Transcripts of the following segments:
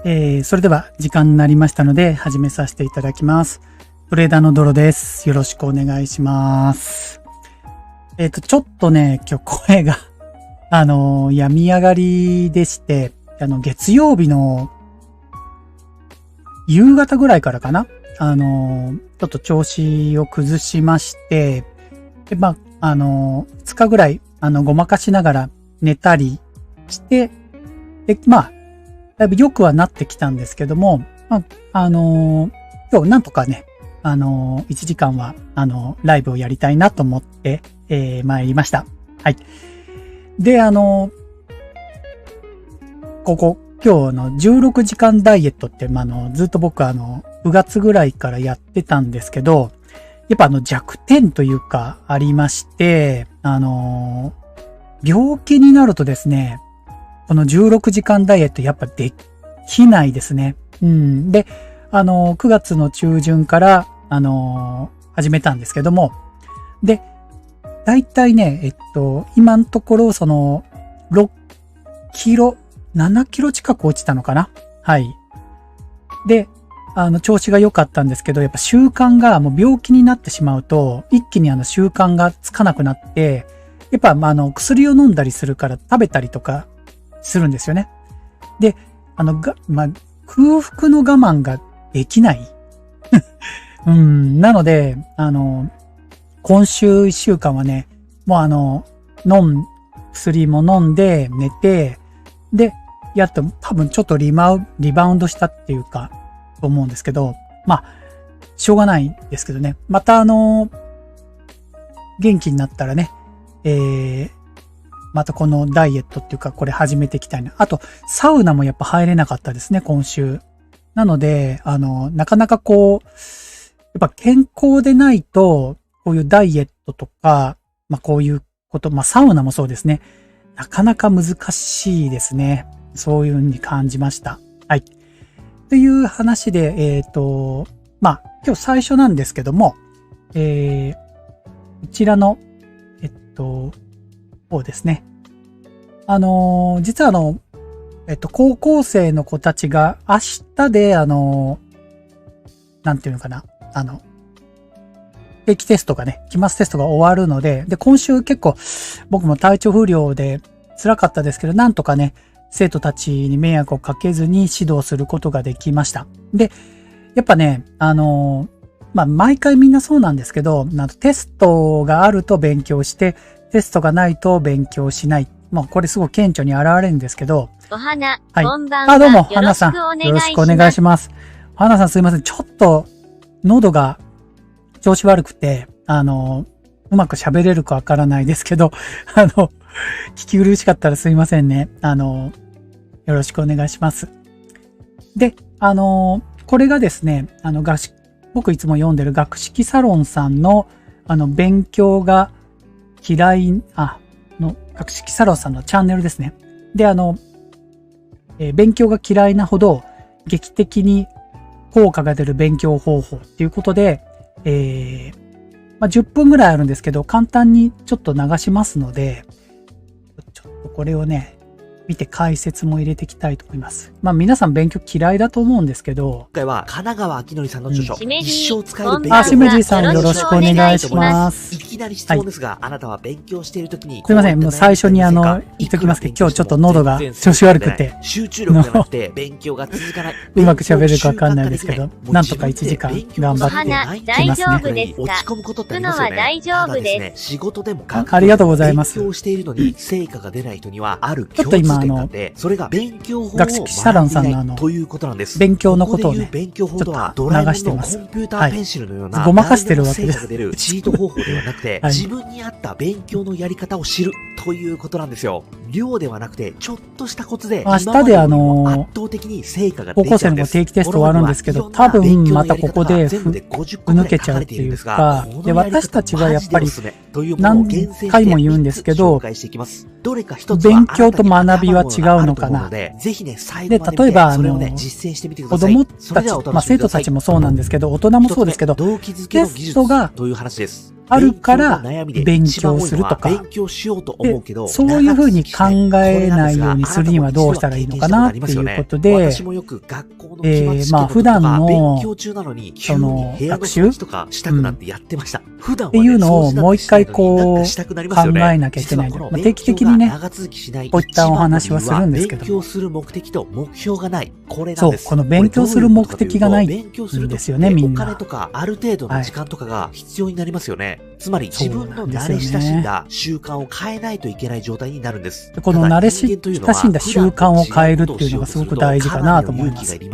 それでは時間になりましたので始めさせていただきます。トレーダーのドロです。よろしくお願いします。ちょっとね、今日声が、病み上がりでして、月曜日の夕方ぐらいからかな。ちょっと調子を崩しまして、で、2日ぐらい、ごまかしながら寝たりして、で、だいぶ良くはなってきたんですけども、今日なんとかね、1時間は、ライブをやりたいなと思って、参りました。はい。で、今日の16時間ダイエットって、ずっと僕9月ぐらいからやってたんですけど、やっぱ弱点というかありまして、病気になるとですね、この16時間ダイエットやっぱできないですね。で、9月の中旬から、始めたんですけども、で、だいたいね、今のところ6キロ、7キロ近く落ちたのかな？はい。で、調子が良かったんですけど、やっぱ習慣がもう病気になってしまうと、一気に習慣がつかなくなって、やっぱ薬を飲んだりするから食べたりとかするんですよね。で、空腹の我慢ができない。なので、今週1週間はね、もう薬も飲んで寝て、で、やっと多分ちょっとリバウンドしたっていうか、と思うんですけど、しょうがないですけどね。また元気になったらね、またこのダイエットっていうか、これ始めていきたいな。あと、サウナもやっぱ入れなかったですね、今週。なので、なかなかやっぱ健康でないと、こういうダイエットとか、こういうこと、サウナもそうですね。なかなか難しいですね。そういう風に感じました。はい。という話で、今日最初なんですけども、こちらの、方ですね。実は高校生の子たちが明日で、なんていうのかな、定期テストがね、期末テストが終わるので、今週結構僕も体調不良で辛かったですけど、なんとかね、生徒たちに迷惑をかけずに指導することができました。で、やっぱね、毎回みんなそうなんですけど、テストがあると勉強して、テストがないと勉強しない。これすごい顕著に現れるんですけど。お花、はい。こんばんは。どうも、花さん。よろしくお願いします。花さんすいません。ちょっと、喉が調子悪くて、うまく喋れるかわからないですけど、聞き苦しかったらすいませんね。よろしくお願いします。で、これがですね、僕いつも読んでる学識サロンさんの、勉強が嫌い、学識サロンさんのチャンネルですね。で、勉強が嫌いなほど劇的に効果が出る勉強方法っていうことで、10分ぐらいあるんですけど、簡単にちょっと流しますので、ちょっとこれをね、見て解説も入れていきたいと思います。皆さん勉強嫌いだと思うんですけど。今回は神奈川明則さんの著書、一生使える勉強。しめじさんよろしくお願いします。いきなり質問ですが、あなたは勉強しているときに。すいません、もう最初に言っときますけど、今日ちょっと喉が調子悪くて。集中力がなくて勉強が続かない。うまく喋れるかわかんないですけど、なんとか1時間頑張ってきますね。落ち込むことってありますよね。大丈夫です。仕事でもありがとうございます。勉強しているのに成果が出ない人にはある共通点があって、それが勉強法を学識サロンさんのということなんです。勉強のことをね、勉強法とはちょっと流してます。コンピューターペンシルのような、ごまかしてるわけです。成果が出るチート方法ではなくて、自分に合った勉強のやり方を知るということなんですよ。量ではなくて、ちょっとしたコツで、明日で圧倒的に成果が出高校生の定期テスト終わるんですけど、多分またここで抜けちゃうっていうか、で、私たちはやっぱり何回も言うんですけど、勉強と学びは違うのかな。で、例えば、子供たち、生徒たちもそうなんですけど、大人もそうですけど、テストがあるから勉強するとか、そういうふうに考えないようにするにはどうしたらいいのかなっていうことで、まあ普段のその学習っていうのをもう一回こう考えなきゃいけない。まあ、定期的にね、こういったお話はするんですけども。そう、この勉強する目的がないんですよね、みんな。お金とかある程度の時間とかが必要になりますよね。つまり自分の慣れ親しんだ習慣を変えないといけない状態になるんです。この慣れ親しんだ習慣を変えるっていうのがすごく大事かなと思います。一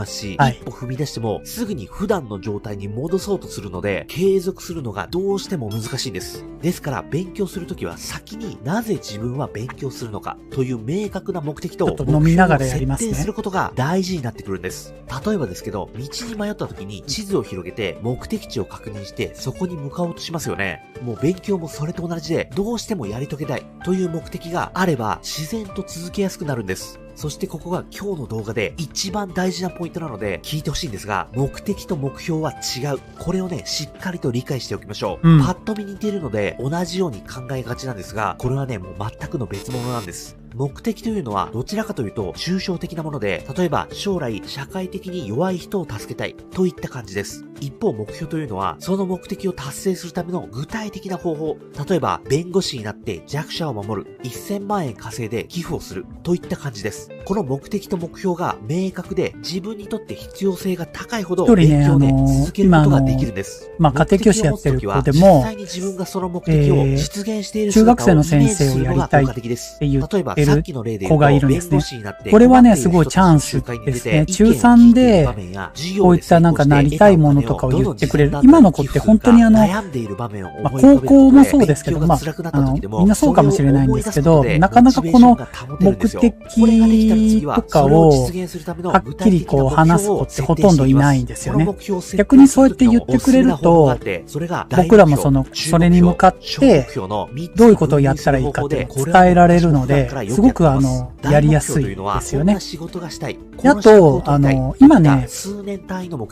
歩踏み出してもすぐに普段の状態に戻そうとするので、継続するのがどうしても難しいんです。ですから勉強するときは先になぜ自分は勉強するのかという明確な目的と目標を設定することが大事になってくるんです。例えばですけど、道に迷った時に地図を広げて目的地を確認してそこに向かおうとしますよね。もう勉強もそれと同じで、どうしてもやり遂げたいという目的があれば自然と続けやすくなるんです。そしてここが今日の動画で一番大事なポイントなので聞いてほしいんですが、目的と目標は違う。これをね、しっかりと理解しておきましょう。パッと見似ているので同じように考えがちなんですが、これはね、もう全くの別物なんです。目的というのはどちらかというと抽象的なもので、例えば将来社会的に弱い人を助けたいといった感じです。一方目標というのはその目的を達成するための具体的な方法、例えば弁護士になって弱者を守る、1000万円稼いで寄付をするといった感じですし、この目的と目標が明確で自分にとって必要性が高いほど勉強で続けることができるんです。まあ家庭教師やってる子でも、中学生の先生をやりたいって言ってる子がいるんですね。これはね、すごいチャンスですね。中3でこういったなんかなりたいものとかを言ってくれる。今の子って本当に高校もそうですけど、まあ、みんなそうかもしれないんですけど、なかなかこの目的とかをはっきりこう話す子ってほとんどいないんですよね。逆にそうやって言ってくれると、僕らもそれに向かってどういうことをやったらいいかって伝えられるので、すごくやりやすいですよね。あと、今ね、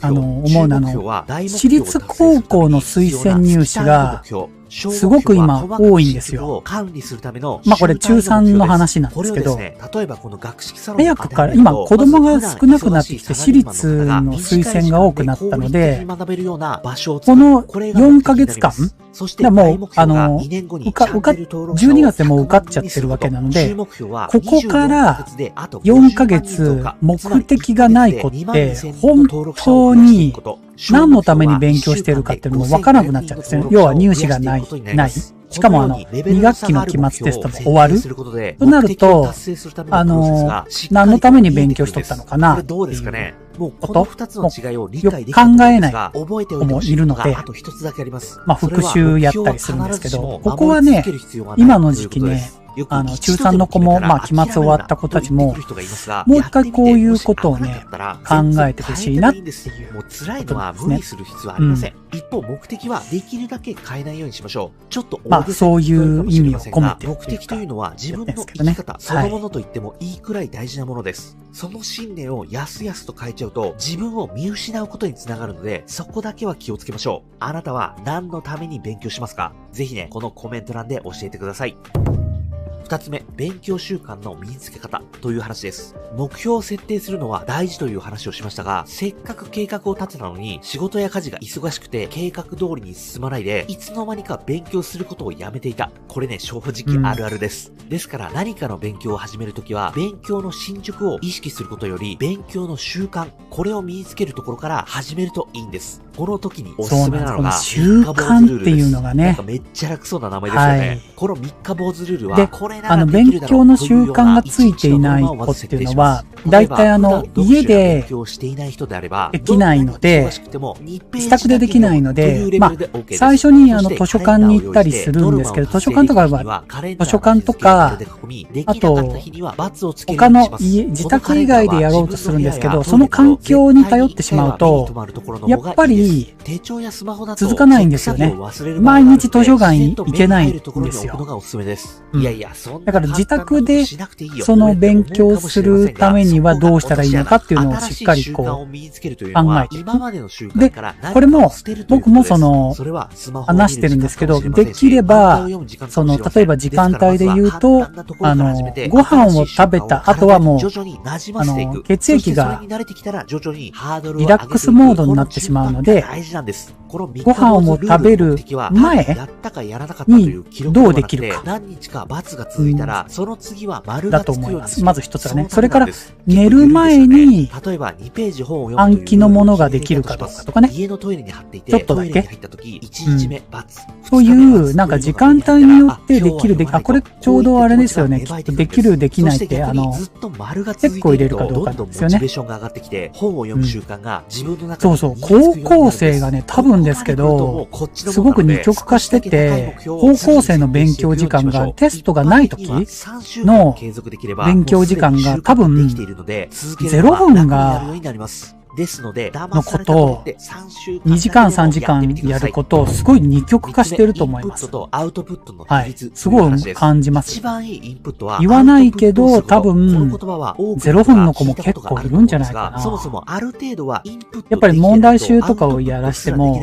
思うなの、私立高校の推薦入試が、すごく今多いんですよ。まあこれ中3の話なんですけど、早くから、今子供が少なくなってきて私立の推薦が多くなったので、この4ヶ月間、もう、12月でもう受かっちゃってるわけなので、ここから4ヶ月目的がない子って、本当に何のために勉強してるかっていうのも分からなくなっちゃうんですよ。要は入試がない。しかも2学期の期末テストも終わるとなると、何のために勉強しとったのかなっていうこともよく考えない子もいるので、まあ復習やったりするんですけど、ここはね、今の時期ね、中3の子も、まあ、期末終わった子たちも、もう一回こういうことをね、考えてほしいなっていうことなんですね。一方、目的はできるだけ変えないようにしましょう。ちょっとまあ、そういう意味を込めて。目的というのは自分の生き方そのものと言ってもいいくらい大事なものです。その信念をやすやすと変えちゃうと、自分を見失うことにつながるので、そこだけは気をつけましょう。あなたは何のために勉強しますか？ぜひね、このコメント欄で教えてください。二つ目、勉強習慣の身につけ方という話です。目標を設定するのは大事という話をしましたが、せっかく計画を立てたのに、仕事や家事が忙しくて計画通りに進まないで、いつの間にか勉強することをやめていた。これね、正直あるあるです。ですから何かの勉強を始めるときは、勉強の進捗を意識することより、勉強の習慣、これを身につけるところから始めるといいんです。この時におすすめなのが、習慣っていうのがね、なんかめっちゃ楽そうな名前ですよね。この三日坊主ルールは、これ勉強の習慣がついていない子っていうのは、だいたい家でできないので、自宅でできないので、まあ、最初に図書館に行ったりするんですけど、図書館とかは、図書館とか、あと、他の自宅以外でやろうとするんですけど、その環境に頼ってしまうと、やっぱりり手帳やスマホだと続かないんですよね。毎日図書館行けないんですよ。いやいや、だから自宅でその勉強するためにはどうしたらいいのかっていうのをしっかりこう考えていく。で、これも僕もその話してるんですけど、できればその例えば時間帯で言うとご飯を食べた後はもう血液がリラックスモードになってしまうので、ご飯を食べる前にどうできるかだと思います。まず一つはね。それから寝る前に暗記のものができるかどうかとかね。ちょっとだけ。そういうなんか時間帯によってできるこれちょうどあれですよね。きっとできるできないって結構入れるかどうかなんですよね。そうそう。高校生がね、多分ですけど、すごく二極化してて、高校生の勉強時間がテストがない時の勉強時間が多分0分がのことを2時間3時間やることをすごい二極化してると思います。はい。すごい感じます。言わないけど多分0分の子も結構いるんじゃないかな。やっぱり問題集とかをやらしても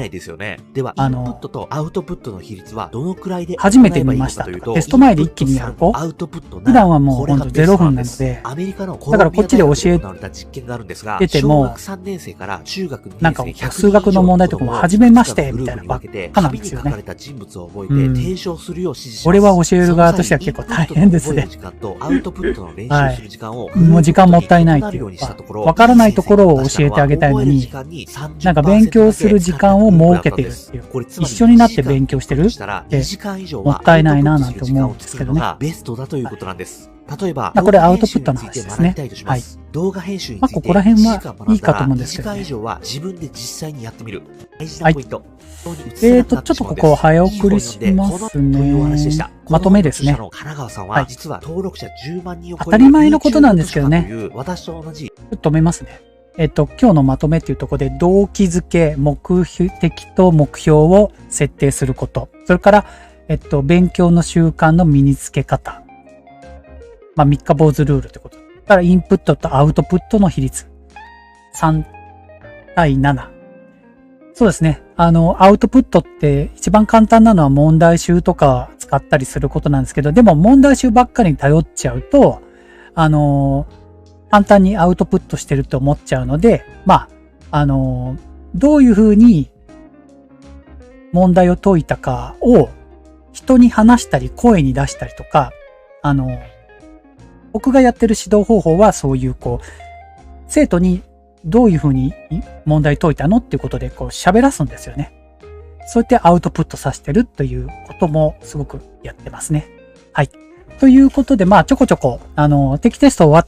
初めて見ましたとかテスト前で一気にやる子普段はもうほんと0分なので、だからこっちで教えてもなんか数学の問題とかも初めましてみたいなばっかなんですよね。俺は教える側としては結構大変ですね。はい。もう時間もったいないっていうか、わからないところを教えてあげたいのに、なんか勉強する時間を設けてるっていう、一緒になって勉強してるってもったいないななんて思うんですけどね。例えば、これアウトプットの話ですね。はい。動画編集についてここら辺はいいかと思うんですけど、ね。はい。ちょっとここ早送りしますね。まとめですね。はい。当たり前のことなんですけどね。ちょっと止めますね。今日のまとめっていうところで、動機づけ、目的と目標を設定すること。それから、勉強の習慣の身につけ方。まあ、三日坊主ルールってこと。だからインプットとアウトプットの比率。3対7。そうですね。アウトプットって一番簡単なのは問題集とか使ったりすることなんですけど、でも問題集ばっかりに頼っちゃうと、簡単にアウトプットしてると思っちゃうので、まあ、どういうふうに問題を解いたかを人に話したり声に出したりとか、僕がやってる指導方法はそういう生徒にどういうふうに問題解いたのっていうことで喋らすんですよね。そうやってアウトプットさせてるということもすごくやってますね。はい。ということで、まあちょこちょこ、定期テスト終わっ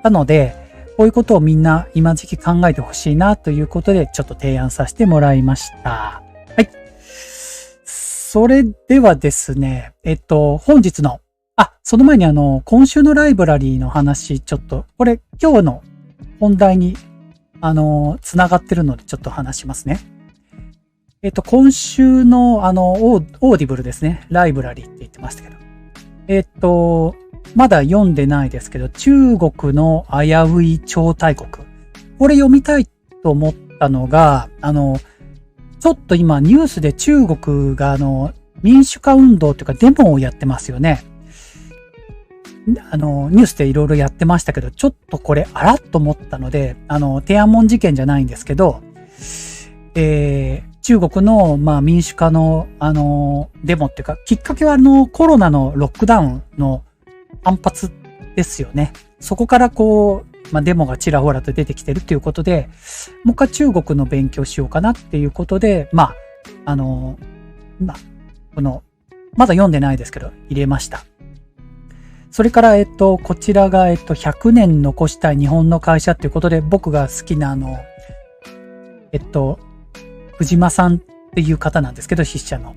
たので、こういうことをみんな今時期考えてほしいなということでちょっと提案させてもらいました。はい。それではですね、本日のその前に今週のライブラリーの話、ちょっと、これ今日の本題に、つながってるのでちょっと話しますね。今週のオーディブルですね。ライブラリーって言ってましたけど。まだ読んでないですけど、中国の危うい超大国。これ読みたいと思ったのが、ちょっと今ニュースで中国が民主化運動というかデモをやってますよね。ニュースでいろいろやってましたけど、ちょっとこれあらっと思ったので、天安門事件じゃないんですけど、中国の、民主化の、デモっていうか、きっかけはコロナのロックダウンの反発ですよね。そこからデモがちらほらと出てきてるっていうことで、もう一回中国の勉強しようかなっていうことで、まだ読んでないですけど、入れました。それから、こちらが、100年残したい日本の会社っていうことで、僕が好きな藤間さんっていう方なんですけど、筆者の。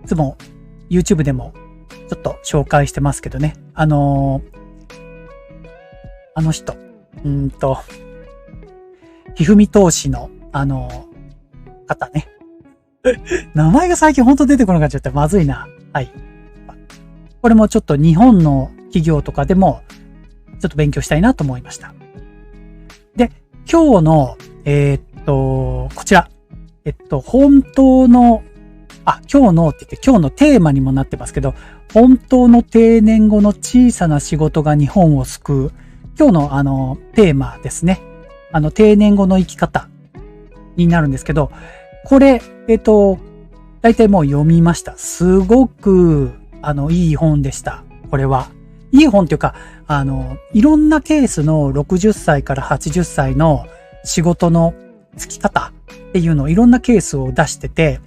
いつも YouTube でもちょっと紹介してますけどね。あの人。ひふみ投資の、方ね。名前が最近ほんと出てこなくなっちゃってまずいな。はい。これもちょっと日本の企業とかでもちょっと勉強したいなと思いました。で、今日の、こちら。本当の、今日のって言って今日のテーマにもなってますけど、本当の定年後の小さな仕事が日本を救う。今日のテーマですね。定年後の生き方になるんですけど、これ、大体もう読みました。すごく、いい本でした。これは。いい本っていうか、いろんなケースの60歳から80歳の仕事のつき方っていうのをいろんなケースを出してて、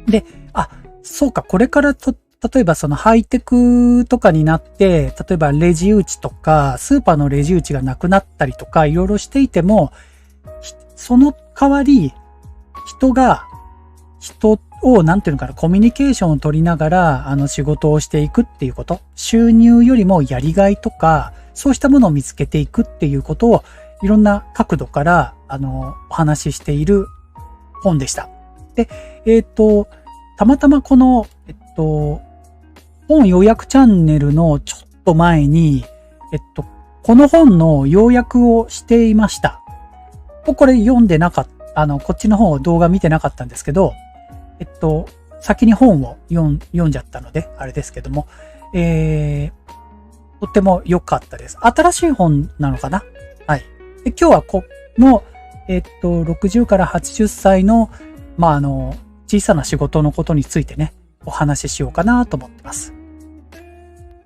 で、そうか、これから例えばそのハイテクとかになって、例えばレジ打ちとか、スーパーのレジ打ちがなくなったりとか、いろいろしていても、その代わり、人を、なんていうのかな、コミュニケーションを取りながら、仕事をしていくっていうこと、収入よりもやりがいとか、そうしたものを見つけていくっていうことを、いろんな角度から、お話ししている本でした。で、たまたまこの、本要約チャンネルのちょっと前に、この本の要約をしていました。これ読んでなかった、こっちの方動画見てなかったんですけど、先に本を読んじゃったので、あれですけども、とっても良かったです。新しい本なのかな？はい。で、今日はこの、60から80歳の、小さな仕事のことについてね、お話ししようかなと思ってます。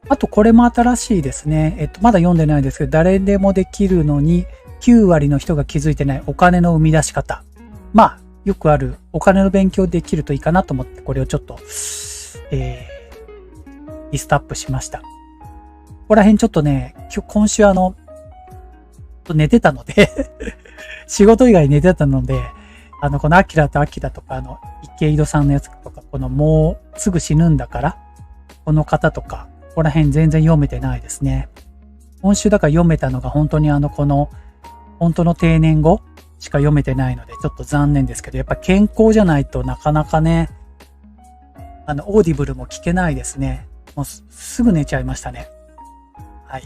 あと、これも新しいですね。まだ読んでないですけど、誰でもできるのに9割の人が気づいてないお金の生み出し方。よくあるお金の勉強できるといいかなと思って、これをちょっと、リストアップしました。ここら辺ちょっとね、今週寝てたので仕事以外寝てたので、このアキラとアキラとか、池井戸さんのやつとか、このもうすぐ死ぬんだから、この方とか、ここら辺全然読めてないですね。今週だから読めたのが本当にこの、本当の定年後しか読めてないので、ちょっと残念ですけど、やっぱ健康じゃないとなかなかね、オーディブルも聞けないですね。もうすぐ寝ちゃいましたね。はい。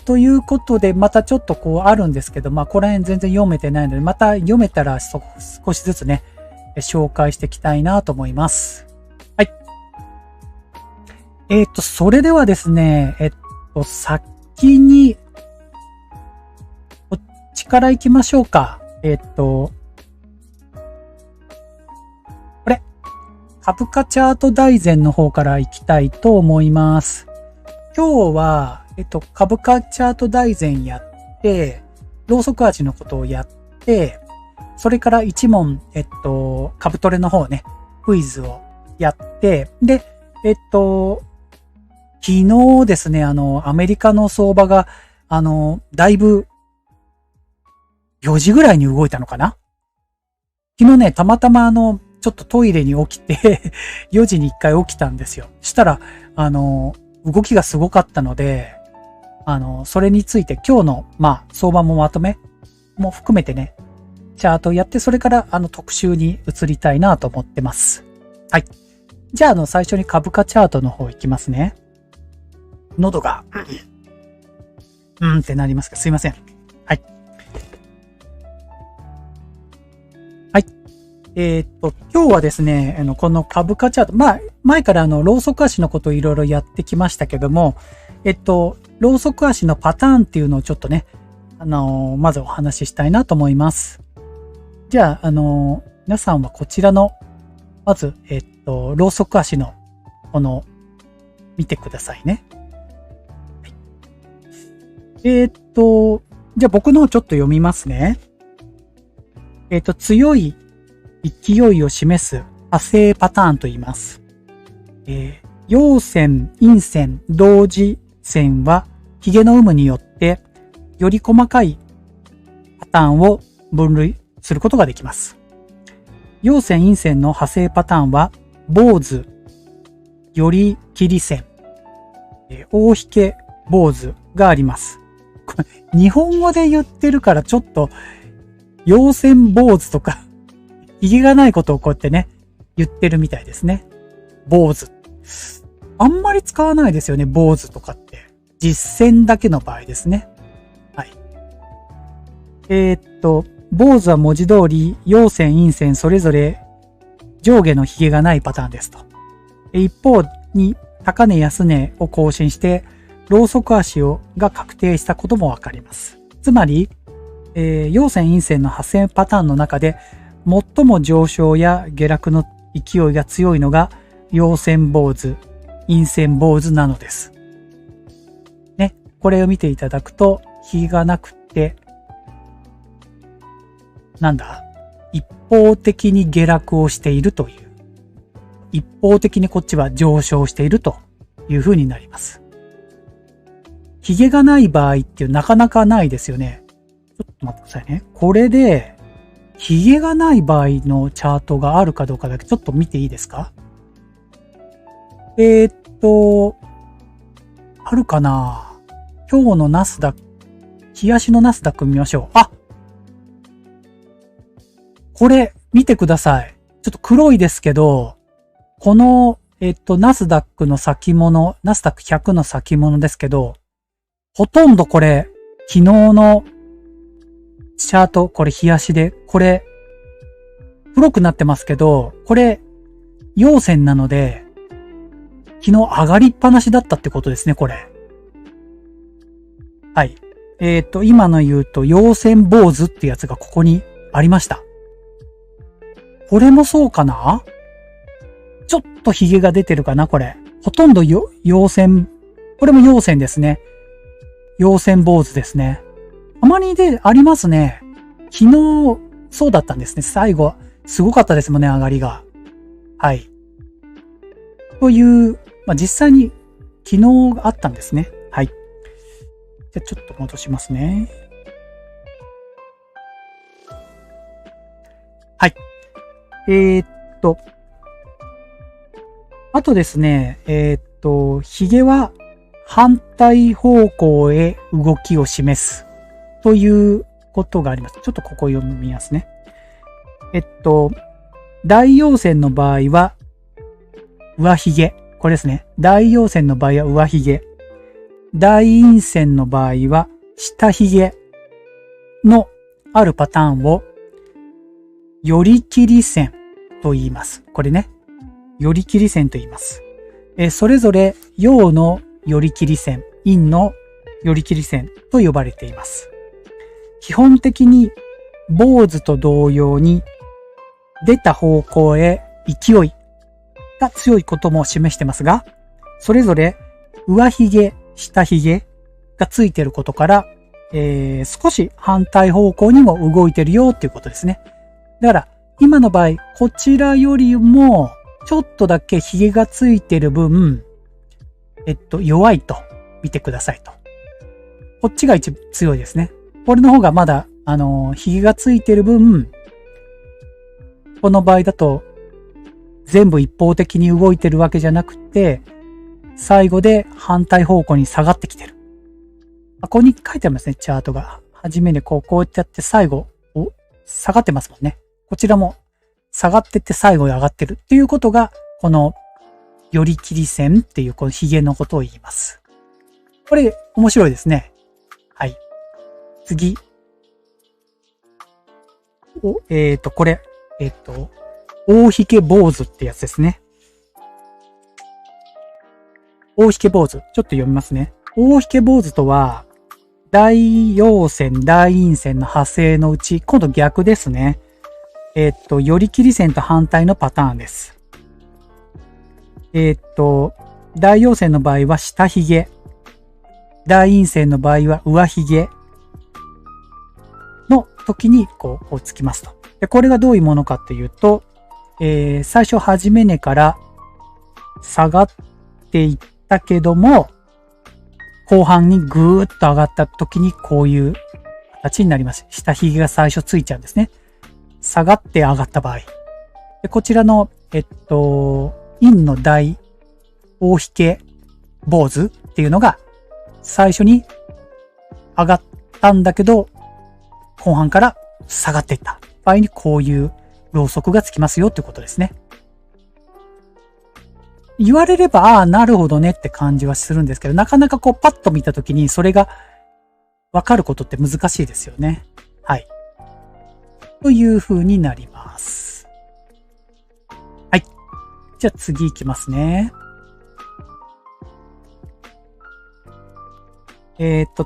ということで、またちょっとあるんですけど、ここら辺全然読めてないので、また読めたら少しずつね、紹介していきたいなと思います。はい。それではですね、先に、こっちから行きましょうか。これ、株価チャート大全の方から行きたいと思います。今日は、株価チャート大全やって、ローソク足のことをやって、それから一問、株トレの方ね、クイズをやって、で、昨日ですね、アメリカの相場が、だいぶ、4時ぐらいに動いたのかな？昨日ね、たまたまちょっとトイレに起きて、4時に1回起きたんですよ。したら、動きがすごかったので、それについて今日の、相場もまとめも含めてね、チャートをやって、それから、特集に移りたいなと思ってます。はい。じゃあ、最初に株価チャートの方行きますね。喉が、ってなりますか？すいません。はい。はい。今日はですね、この株価チャート、前からローソク足のことをいろいろやってきましたけども、ローソク足のパターンっていうのをちょっとね、まずお話ししたいなと思います。じゃあ、皆さんはこちらの、まず、ローソク足の、見てくださいね。はい、じゃあ僕の方ちょっと読みますね。強い勢いを示す派生パターンと言います。陽線、陰線、同時線は、髭の有無によって、より細かいパターンを分類することができます。陽線、陰線の派生パターンは、坊主、より切り線、大引け坊主があります。これ日本語で言ってるからちょっと、陽線坊主とか髭がないことをこうやってね、言ってるみたいですね。坊主。あんまり使わないですよね、坊主とかって。実践だけの場合ですね。はい。坊主は文字通り、陽線、陰線、それぞれ上下の髭がないパターンですと。一方に、高値安値を更新して、ロウソク足が確定したこともわかります。つまり、陽線、陰線の発生パターンの中で、最も上昇や下落の勢いが強いのが、陽線坊主、陰線坊主なのです。ね、これを見ていただくと、髭がなくって、なんだ、一方的に下落をしているという。一方的にこっちは上昇しているという風になります。髭がない場合ってなかなかないですよね。ちょっと待ってくださいね。これで、髭がない場合のチャートがあるかどうかだけちょっと見ていいですか？あるかな？今日のナスダック、日足のナスダック見ましょう。あ！これ、見てください。ちょっと黒いですけど、この、ナスダックの先物、ナスダック100の先物ですけど、ほとんどこれ、昨日のチャート、これ日足で、これ、黒くなってますけど、これ、陽線なので、昨日上がりっぱなしだったってことですね、これ。はい。今の言うと、陽線坊主ってやつがここにありました。これもそうかな？ちょっと髭が出てるかな、これ。ほとんど陽線、これも陽線ですね。陽線坊主ですね。たまにありますね。昨日、そうだったんですね。最後、すごかったですもんね、上がりが。はい。という、実際に昨日あったんですね。はい。じゃあちょっと戻しますね。はい。あとですね、髭は反対方向へ動きを示すということがあります。ちょっとここ読みますね。大陽線の場合は上髭。これですね。大陽線の場合は上髭。大陰線の場合は下髭のあるパターンを寄り切り線と言います。これね。寄り切り線と言います。それぞれ陽の寄り切り線、陰の寄り切り線と呼ばれています。基本的に坊主と同様に出た方向へ勢いが強いことも示してますが、それぞれ上髭、下髭がついていることから、少し反対方向にも動いてるよっていうことですね。だから今の場合、こちらよりもちょっとだけ髭がついてる分、弱いと見てくださいと。こっちが一番強いですね。これの方がまだ、髭がついてる分、この場合だと、全部一方的に動いてるわけじゃなくて、最後で反対方向に下がってきてる。ここに書いてありますね、チャートが。はじめにこうやって最後、下がってますもんね。こちらも下がってって最後に上がってるっていうことが、この寄り切り線っていうこの髭のことを言います。これ面白いですね。はい。次。これ、大髭坊主ってやつですね。大髭坊主。ちょっと読みますね。大髭坊主とは、大陽線、大陰線の派生のうち、今度逆ですね。寄り切り線と反対のパターンです。大陽線の場合は下髭。大陰線の場合は上髭の時にこうつきますと。で、これがどういうものかっていうと、最初初め根から下がっていったけども、後半にぐーっと上がった時にこういう形になります。下髭が最初ついちゃうんですね。下がって上がった場合。で、こちらの、陰の大髭坊主っていうのが最初に上がったんだけど、後半から下がっていった場合にこういうロウソクがつきますよってことですね。言われれば、ああ、なるほどねって感じはするんですけど、なかなかこうパッと見たときにそれがわかることって難しいですよね。はい。という風になります。はい。じゃあ次行きますね。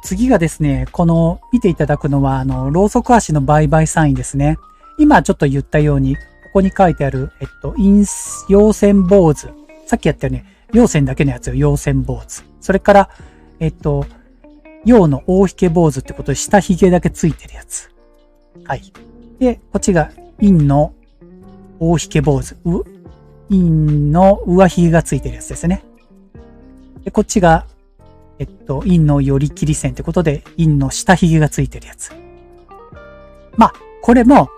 次がですね、この見ていただくのは、ロウソク足の売買サインですね。今ちょっと言ったように、ここに書いてある、陽線坊主。さっきやったよね、陽線だけのやつよ、陽線坊主。それから、陽の大引け坊主ってことで、下髭だけついてるやつ。はい。で、こっちが、陰の大引け坊主。陰の上髭がついてるやつですね。で、こっちが、陰の寄り切り線ってことで、陰の下髭がついてるやつ。まあ、これも、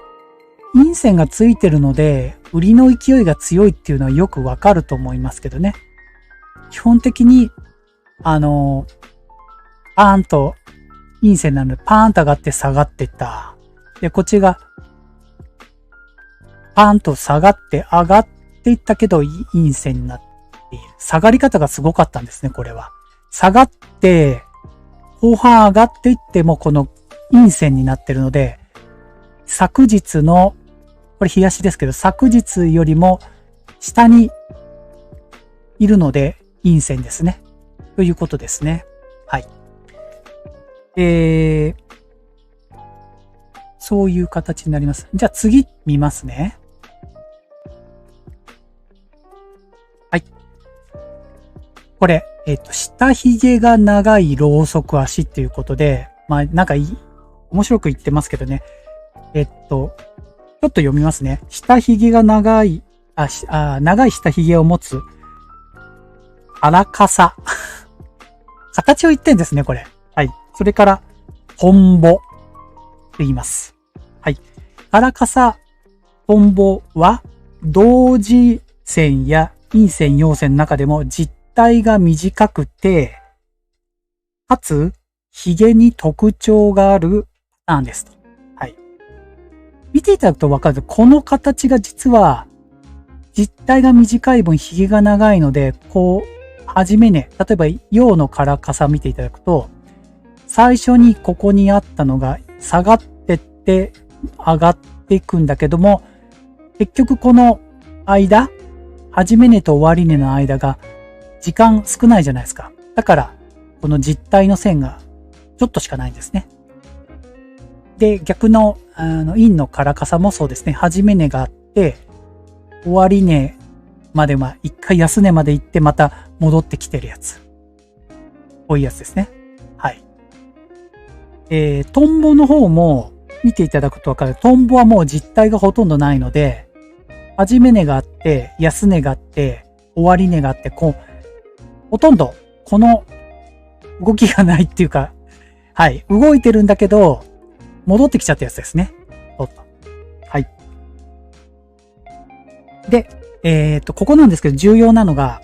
陰線がついてるので、売りの勢いが強いっていうのはよくわかると思いますけどね。基本的に、パーンと、陰線なので、パーンと上がって下がってった。で、こっちが、パーンと下がって上がっていったけど、陰線になっている。下がり方がすごかったんですね、これは。下がって、後半上がっていってもこの陰線になってるので、昨日の、これ冷やしですけど、昨日よりも下にいるので陰線ですね。ということですね。はい。そういう形になります。じゃあ次見ますね。はい。これ、下髭が長いロウソク足っていうことで、まあ、なんか面白く言ってますけどね。ちょっと読みますね。下髭が長い、長い下髭を持つ、荒笠。形を言ってんですね、これ。はい。それから、トンボ。と言います。はい。荒笠、トンボは、同時線や陰線、陽線の中でも実体が短くて、かつ、髭に特徴があるパターンですと。はい。見ていただくとわかる。この形が実は、実体が短い分髭が長いので、こう、はじめね、例えば、陽のカラカサ見ていただくと、最初にここにあったのが下がってって上がっていくんだけども、結局この間、はじめねと終わりねの間が時間少ないじゃないですか。だから、この実体の線がちょっとしかないんですね。で、逆の、陰のカラカサもそうですね。はじめねがあって、終わりねまでは一回安値まで行ってまた戻ってきてるやつ。こういうやつですね。はい。トンボの方も見ていただくとわかる。トンボはもう実体がほとんどないので、はじめ値があって、安値があって、終わり値があって、こう、ほとんどこの動きがないっていうか、はい。動いてるんだけど、戻ってきちゃったやつですね。はい。で、ここなんですけど、重要なのが、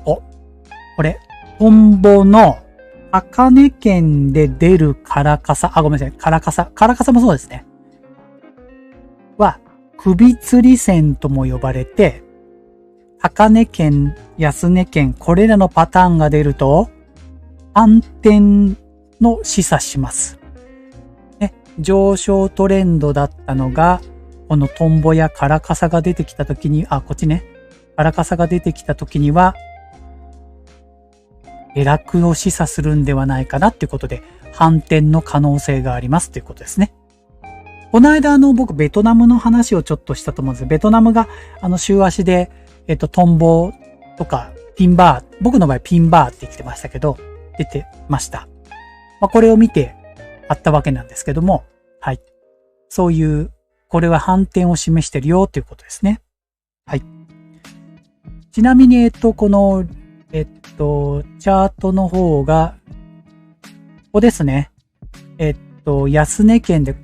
これ、トンボの、赤根県で出るカラカサ、ごめんなさい、カラカサもそうですね。は、首吊り線とも呼ばれて、赤根県、安値県、これらのパターンが出ると、反転の示唆します。ね、上昇トレンドだったのが、このトンボやカラカサが出てきたときに、こっちね、カラカサが出てきたときには、下落を示唆するんではないかなっていうことで、反転の可能性がありますということですね。この間僕ベトナムの話をちょっとしたと思うんです。ベトナムが週足で、トンボとかピンバー、僕の場合ピンバーって言ってましたけど、出てました。これを見てあったわけなんですけども、はい。そういう、これは反転を示してるよということですね。はい。ちなみに、この、チャートの方が、ここですね。安値圏で、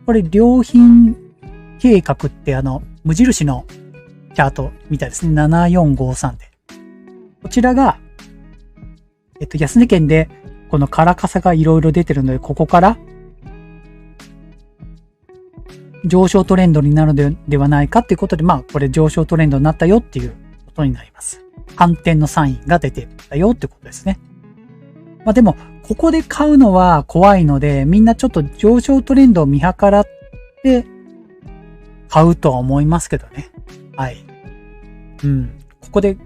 これ良品計画って無印のチャートみたいですね。7453で。こちらが、安値圏で、このカラカサがいろいろ出てるので、ここから、上昇トレンドになるのではないかっていうことで、まあ、これ上昇トレンドになったよっていうことになります。反転のサインが出てたよってことですね。まあでも、ここで買うのは怖いので、みんなちょっと上昇トレンドを見計らって買うとは思いますけどね。はい。ここで、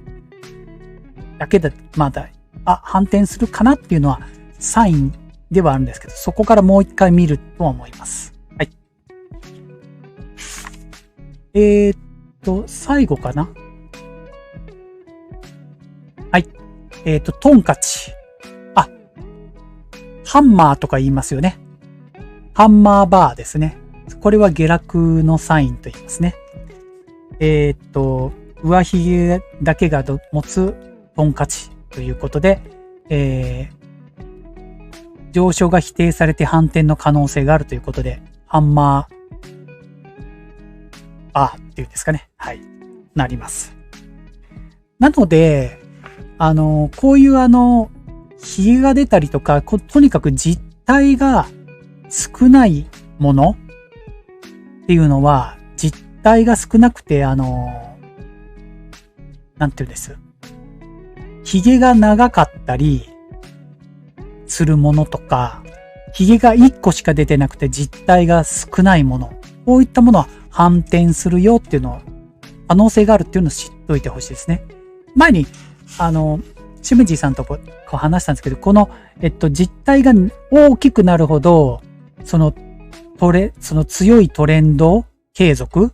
だけで、まだ、反転するかなっていうのはサインではあるんですけど、そこからもう一回見るとは思います。はい。最後かな。はい。トンカチ。ハンマーとか言いますよね。ハンマーバーですね。これは下落のサインと言いますね。上髭だけが持つトンカチということで、上昇が否定されて反転の可能性があるということで、ハンマーバーっていうんですかね。はい。なります。なので、こういう髭が出たりとか、とにかく実体が少ないものっていうのは、実体が少なくて、なんていうんです。髭が長かったりするものとか、髭が1個しか出てなくて実体が少ないもの、こういったものは反転するよっていうのを、可能性があるっていうのを知っておいてほしいですね。前に、シムジーさんと話したんですけど、この、実体が大きくなるほど、その強いトレンド継続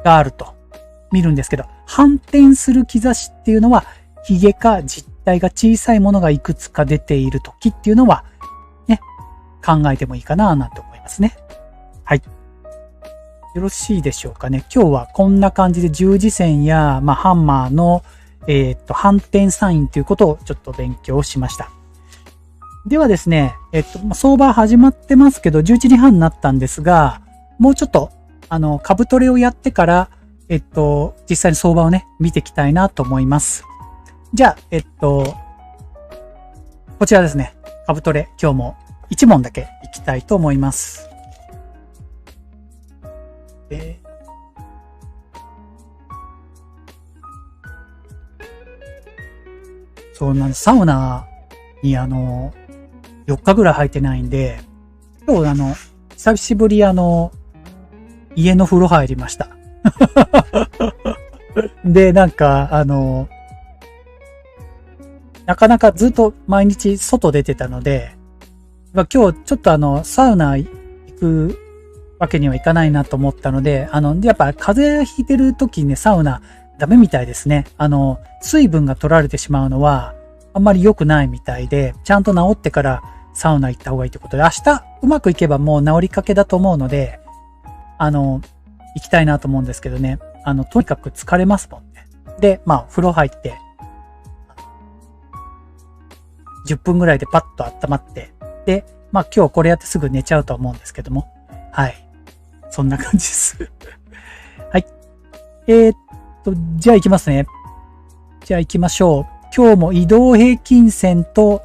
があると見るんですけど、反転する兆しっていうのは、髭か実体が小さいものがいくつか出ているときっていうのは、ね、考えてもいいかななんて思いますね。はい。よろしいでしょうかね。今日はこんな感じで十字線や、ハンマーの反転サインということをちょっと勉強しました。ではですね、相場始まってますけど、11時半になったんですが、もうちょっと、株トレをやってから、実際に相場をね、見ていきたいなと思います。じゃあ、こちらですね、株トレ、今日も1問だけいきたいと思います。そうなんです。サウナに4日ぐらい入ってないんで、今日久しぶり家の風呂入りました。で、なんかなかなかずっと毎日外出てたので、今日ちょっとサウナ行くわけにはいかないなと思ったので、やっぱ風邪ひいてる時にね、サウナダメみたいですね。水分が取られてしまうのは、あんまり良くないみたいで、ちゃんと治ってからサウナ行った方がいいということで、明日うまくいけばもう治りかけだと思うので、行きたいなと思うんですけどね。とにかく疲れますもんね。で、風呂入って、10分ぐらいでパッと温まって、で、今日これやってすぐ寝ちゃうと思うんですけども。はい。そんな感じです。はい。じゃあ行きますね。じゃあ行きましょう。今日も移動平均線と、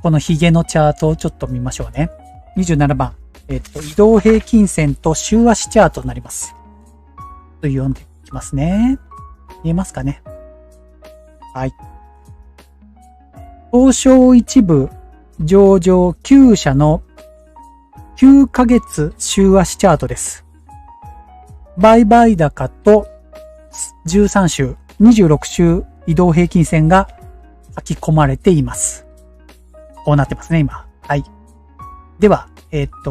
このヒゲのチャートをちょっと見ましょうね。27番。移動平均線と週足チャートになります。と読んでいきますね。見えますかね。はい。東証一部上場9社の9ヶ月週足チャートです。売買高と13週、26週移動平均線が書き込まれています。こうなってますね、今。はい。では、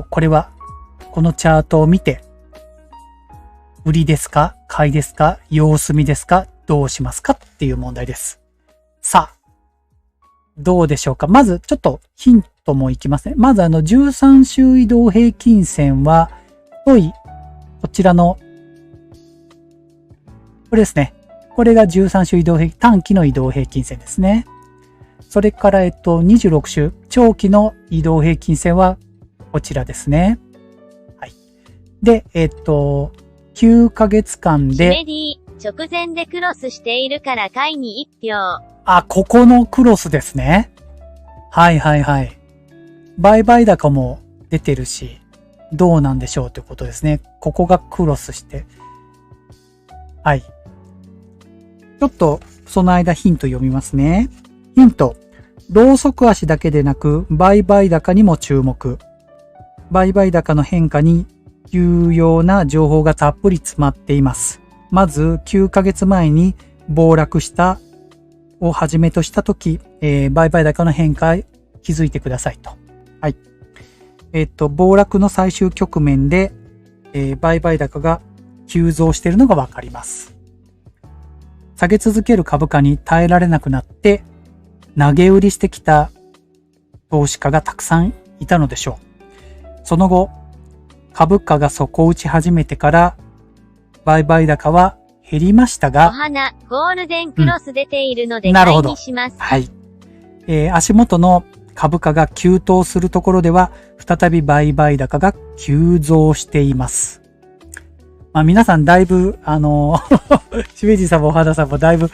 これは、このチャートを見て、売りですか買いですか様子見ですかどうしますかっていう問題です。さあ、どうでしょうか。まず、ちょっとヒントもいきますね。まず13週移動平均線は、太い、こちらの、これですね。これが13週移動短期の移動平均線ですね。それから、26週、長期の移動平均線は、こちらですね。はい。で、9ヶ月間で。シメディ、直前でクロスしているから買いに1票。ここのクロスですね。はいはいはい。売買高も出てるし、どうなんでしょうということですね。ここがクロスして。はい。ちょっとその間ヒント読みますね。ヒント。ローソク足だけでなく、売買高にも注目。売買高の変化に有用な情報がたっぷり詰まっています。まず、9ヶ月前に暴落したをはじめとしたとき、売買高の変化に気づいてくださいと。はい。暴落の最終局面で、売買高が急増しているのがわかります。下げ続ける株価に耐えられなくなって、投げ売りしてきた投資家がたくさんいたのでしょう。その後、株価が底打ち始めてから、売買高は減りましたが、お花、ゴールデンクロス出ているのでなるほど買いにします。はい。足元の株価が急騰するところでは、再び売買高が急増しています。まあ皆さんだいぶ、しめじさんもお肌さんもだいぶ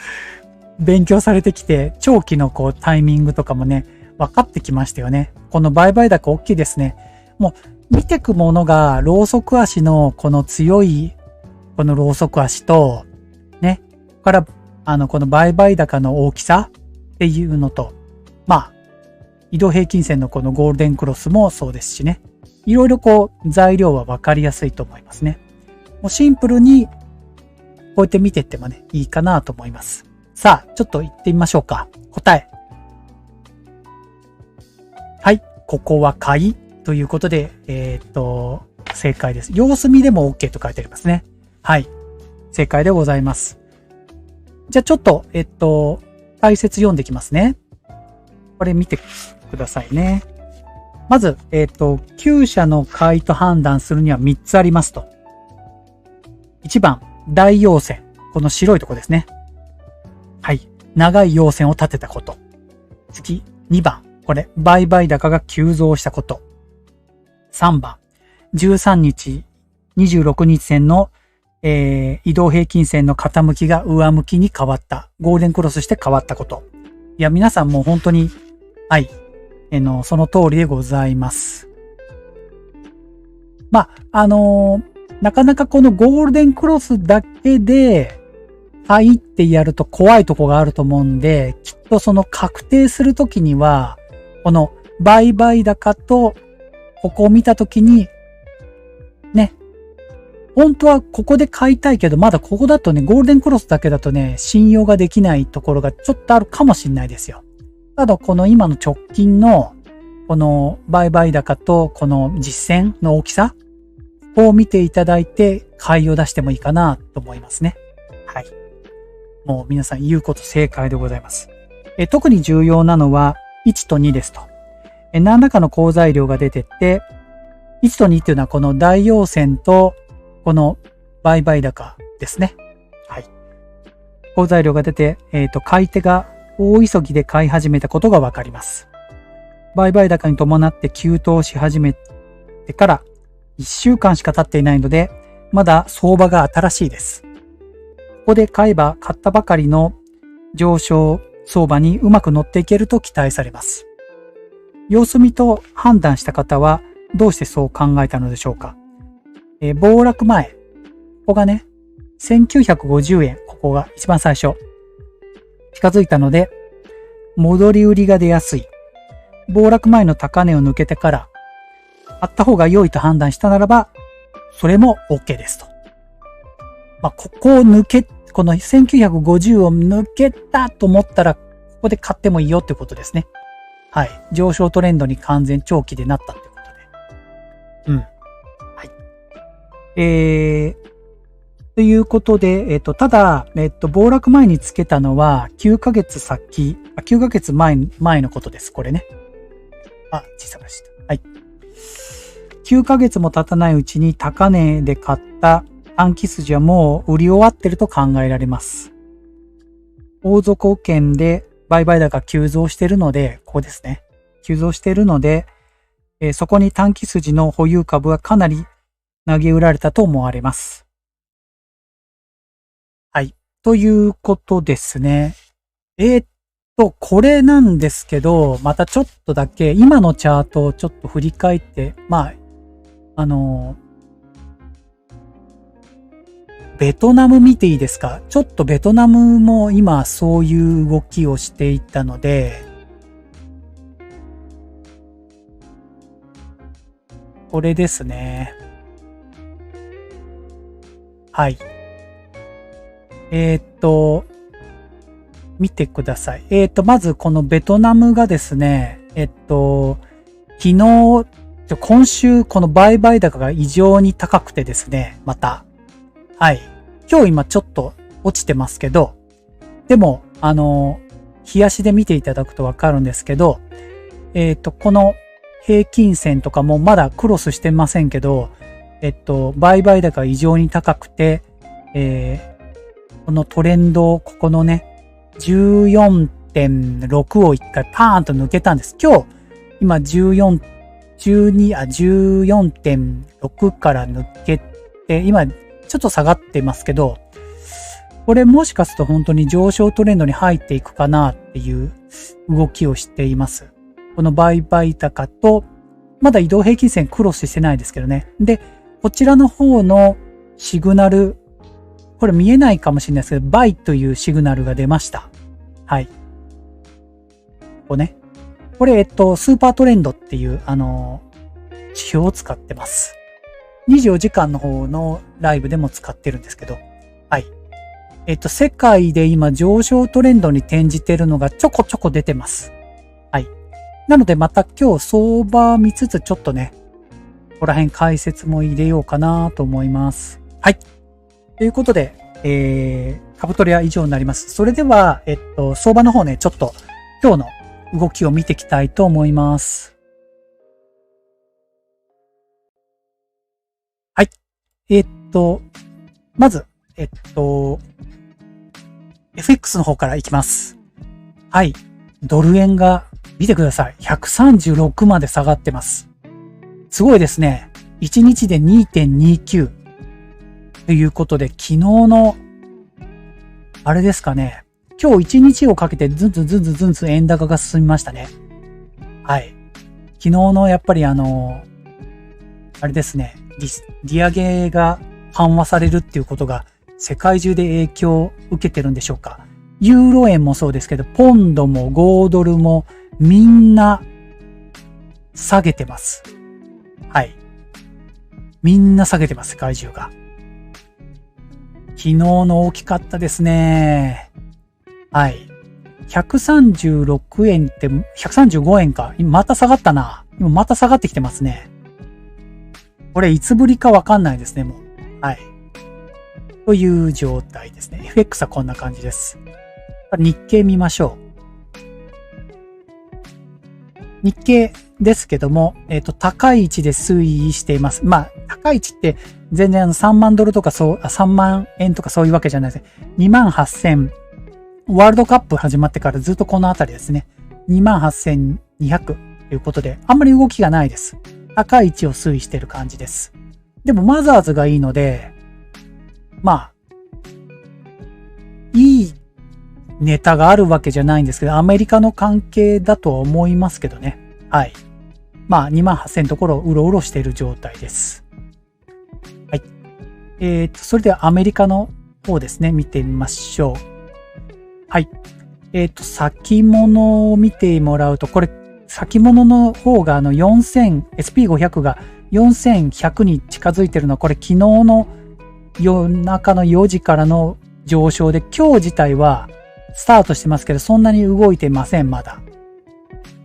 勉強されてきて、長期のこうタイミングとかもね、分かってきましたよね。この売買高大きいですね。もう見てくものが、ローソク足のこの強い、このローソク足と、ね、から、この売買高の大きさっていうのと、まあ、移動平均線のこのゴールデンクロスもそうですしね。いろいろこう、材料は分かりやすいと思いますね。もうシンプルに、こうやって見ていってもね、いいかなと思います。さあ、ちょっと言ってみましょうか。答え。はい、ここは買いということで、正解です。様子見でも OK と書いてありますね。はい。正解でございます。じゃあちょっと、解説読んできますね。これ見てくださいね。まず、9社の買いと判断するには3つありますと。1番、大陽線。この白いとこですね。はい。長い陽線を立てたこと。次、2番。これ、売買高が急増したこと。3番。13日、26日線の、移動平均線の傾きが上向きに変わった。ゴールデンクロスして変わったこと。いや、皆さんもう本当に、はい。その通りでございます。まあ、なかなかこのゴールデンクロスだけで、はいってやると怖いとこがあると思うんで、きっとその確定するときには、この売買高と、ここを見たときに、ね、本当はここで買いたいけど、まだここだとね、ゴールデンクロスだけだとね、信用ができないところがちょっとあるかもしれないですよ。ただこの今の直近の、この売買高とこの実践の大きさを見ていただいて、買いを出してもいいかなと思いますね。はい。もう皆さん言うこと正解でございます。特に重要なのは1と2ですと。何らかの好材料が出てって、1と2っていうのはこの大陽線とこの売買高ですね。はい。好材料が出て、買い手が大急ぎで買い始めたことがわかります。売買高に伴って急騰し始めてから1週間しか経っていないので、まだ相場が新しいです。ここで買えば買ったばかりの上昇相場にうまく乗っていけると期待されます。様子見と判断した方はどうしてそう考えたのでしょうか。暴落前、ここがね、1950円、ここが一番最初。近づいたので、戻り売りが出やすい。暴落前の高値を抜けてから、買った方が良いと判断したならば、それも OK ですと。まあ、ここをこの1950を抜けたと思ったら、ここで買ってもいいよってことですね。はい。上昇トレンドに完全長期でなったってことで。うん。はい。ということで、ただ、暴落前につけたのは、9ヶ月前のことです。これね。小さくした。はい。9ヶ月も経たないうちに高値で買った短期筋はもう売り終わってると考えられます。大底圏で売買高急増しているので、ここですね。急増しているので、そこに短期筋の保有株はかなり投げ売られたと思われます。はい。ということですね。これなんですけど、またちょっとだけ、今のチャートをちょっと振り返って、ベトナム見ていいですか？ちょっとベトナムも今そういう動きをしていたので、これですね。はい。見てください。まずこのベトナムがですね、昨日、今週この売買高が異常に高くてですね、また。はい。今日今ちょっと落ちてますけど、でも、日足で見ていただくとわかるんですけど、この平均線とかもまだクロスしてませんけど、売買高が異常に高くて、このトレンド、ここのね、14.6 を一回パーンと抜けたんです。今日、今14.6 から抜けて、今、ちょっと下がってますけど、これもしかすると本当に上昇トレンドに入っていくかなっていう動きをしています。この売買高と、まだ移動平均線クロスしてないですけどね。で、こちらの方のシグナル、これ見えないかもしれないですけど、バイというシグナルが出ました。はい。ここね。これ、スーパートレンドっていう、指標を使ってます。24時間の方のライブでも使ってるんですけど、はい。世界で今上昇トレンドに転じてるのがちょこちょこ出てます。はい。なのでまた今日相場見つつちょっとね、ここら辺解説も入れようかなと思います。はい。ということで、株取りは以上になります。それでは、相場の方ね、ちょっと今日の動きを見ていきたいと思います。はい。まず、FX の方からいきます。はい。ドル円が、見てください。136まで下がってます。すごいですね。1日で 2.29。ということで、昨日の、あれですかね。今日1日をかけてずんずん円高が進みましたね。はい。昨日のやっぱりあれですね。利上げが緩和されるっていうことが世界中で影響を受けてるんでしょうか。ユーロ円もそうですけど、ポンドも5ドルもみんな下げてます。はい。みんな下げてます、世界中が。昨日の大きかったですね。はい。136円って、135円か。今また下がったな。今また下がってきてますね。これいつぶりかわかんないですね、もう。はい。という状態ですね。FX はこんな感じです。日経見ましょう。日経ですけども、高い位置で推移しています。まあ、高い位置って全然3万ドルとか3万円とかそういうわけじゃないです。28,000、ワールドカップ始まってからずっとこのあたりですね。28,200ということで、あんまり動きがないです。高い位置を推移している感じです。でもマザーズがいいので、まあ、いいネタがあるわけじゃないんですけど、アメリカの関係だとは思いますけどね。はい。まあ、28,000のところをうろうろしている状態です。はい。それではアメリカの方ですね、見てみましょう。はい。先物を見てもらうと、これ、先物の方がSP500 が4100に近づいてるのは、これ昨日の夜中の4時からの上昇で、今日自体はスタートしてますけど、そんなに動いてません、まだ。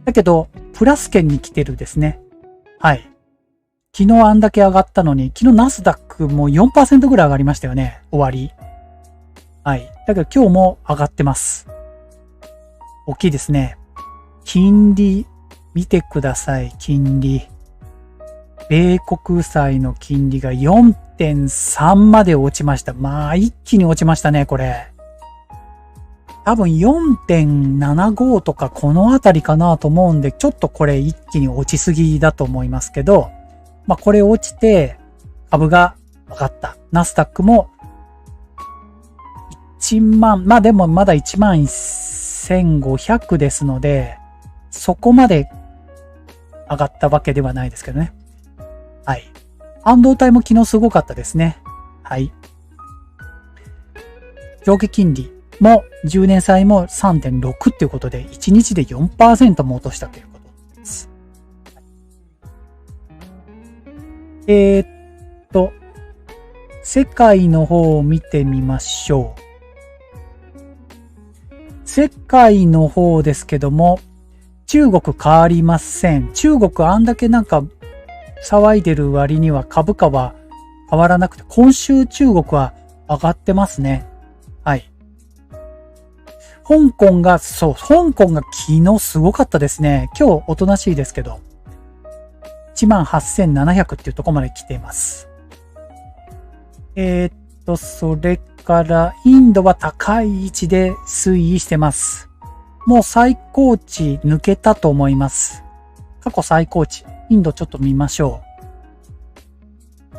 だけど、プラス圏に来てるですね。はい。昨日あんだけ上がったのに、昨日ナスダックも 4% ぐらい上がりましたよね、終わり。はい。だけど今日も上がってます。大きいですね。金利、見てください、金利。米国債の金利が 4.3 まで落ちました。まあ、一気に落ちましたね、これ。多分 4.75 とかこのあたりかなと思うんで、ちょっとこれ一気に落ちすぎだと思いますけど、まあこれ落ちて株が上がった。ナスダックも1万、まあでもまだ 11,500 ですので、そこまで上がったわけではないですけどね。はい。半導体も昨日すごかったですね。はい。上下金利も10年債も 3.6 っていうことで、1日で 4% も落としたということです。世界の方を見てみましょう。世界の方ですけども、中国変わりません。中国あんだけなんか騒いでる割には株価は変わらなくて、今週中国は上がってますね。はい。香港が昨日すごかったですね。今日おとなしいですけど、18,700 っていうところまで来ています。それからインドは高い位置で推移してます。もう最高値抜けたと思います。過去最高値。インドちょっと見ましょう。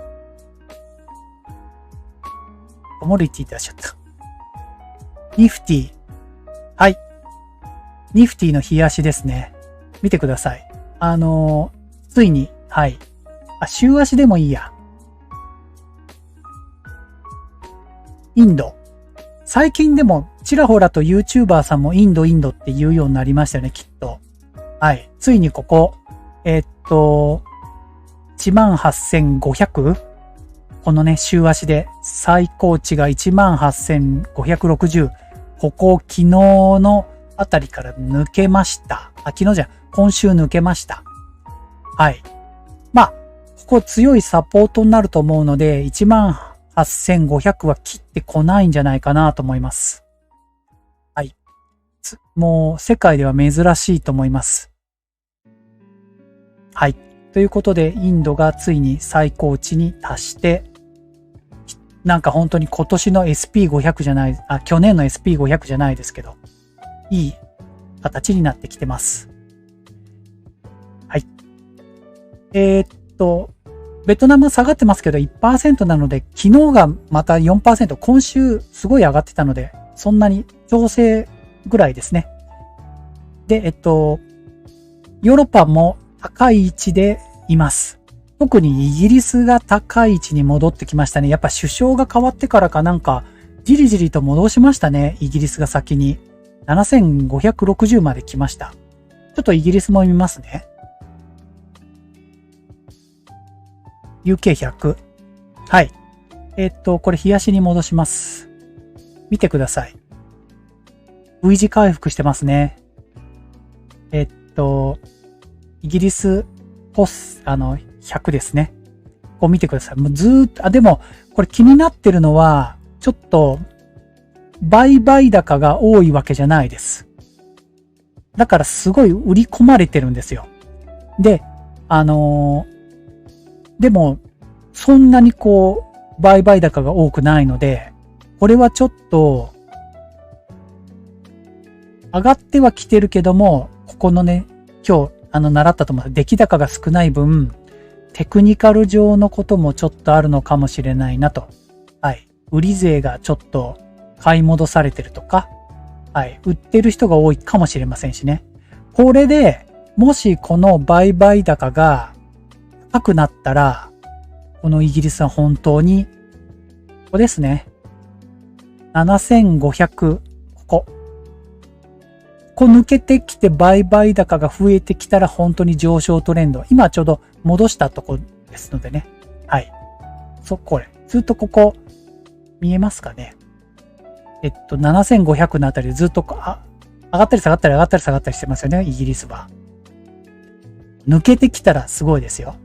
コモディティ出しちゃった。ニフティ。はい。ニフティの日足ですね。見てください。ついに、はい。週足でもいいや。インド。最近でもちらほらと YouTuber さんもインドって言うようになりましたよね、きっと。はい。ついにここ、18,500? このね、週足で最高値が 18,560。ここ昨日のあたりから抜けました。今週抜けました。はい。まあ、ここ強いサポートになると思うので、18,500 は切ってこないんじゃないかなと思います。はい。もう世界では珍しいと思います。はい。ということで、インドがついに最高値に達して、なんか本当に今年の SP500 じゃない、去年の SP500 じゃないですけど、いい形になってきてます。はい。ベトナム下がってますけど 1% なので、昨日がまた 4%、今週すごい上がってたので、そんなに調整ぐらいですね。で、ヨーロッパも高い位置でいます。特にイギリスが高い位置に戻ってきましたね。やっぱ首相が変わってからかなんか、じりじりと戻しましたね。イギリスが先に。7,560 まで来ました。ちょっとイギリスも見ますね。UK100。はい。これ、日足に戻します。見てください。V 字回復してますね。イギリス、100ですね。こう見てください。もうずーっと、でも、これ気になってるのは、ちょっと、売買高が多いわけじゃないです。だからすごい売り込まれてるんですよ。で、でも、そんなに売買高が多くないので、これはちょっと、上がってはきてるけども、ここのね、今日、習ったと思う。出来高が少ない分、テクニカル上のこともちょっとあるのかもしれないなと。はい。売り勢がちょっと買い戻されてるとか、はい。売ってる人が多いかもしれませんしね。これで、もしこの売買高が高くなったら、このイギリスは本当に、ここですね。7,500、ここ抜けてきて売買高が増えてきたら本当に上昇トレンド。今ちょうど戻したとこですのでね。はい。これ。ずっとここ、見えますかね。7,500 のあたりでずっと、上がったり下がったり上がったり下がったりしてますよね、イギリスは。抜けてきたらすごいですよ。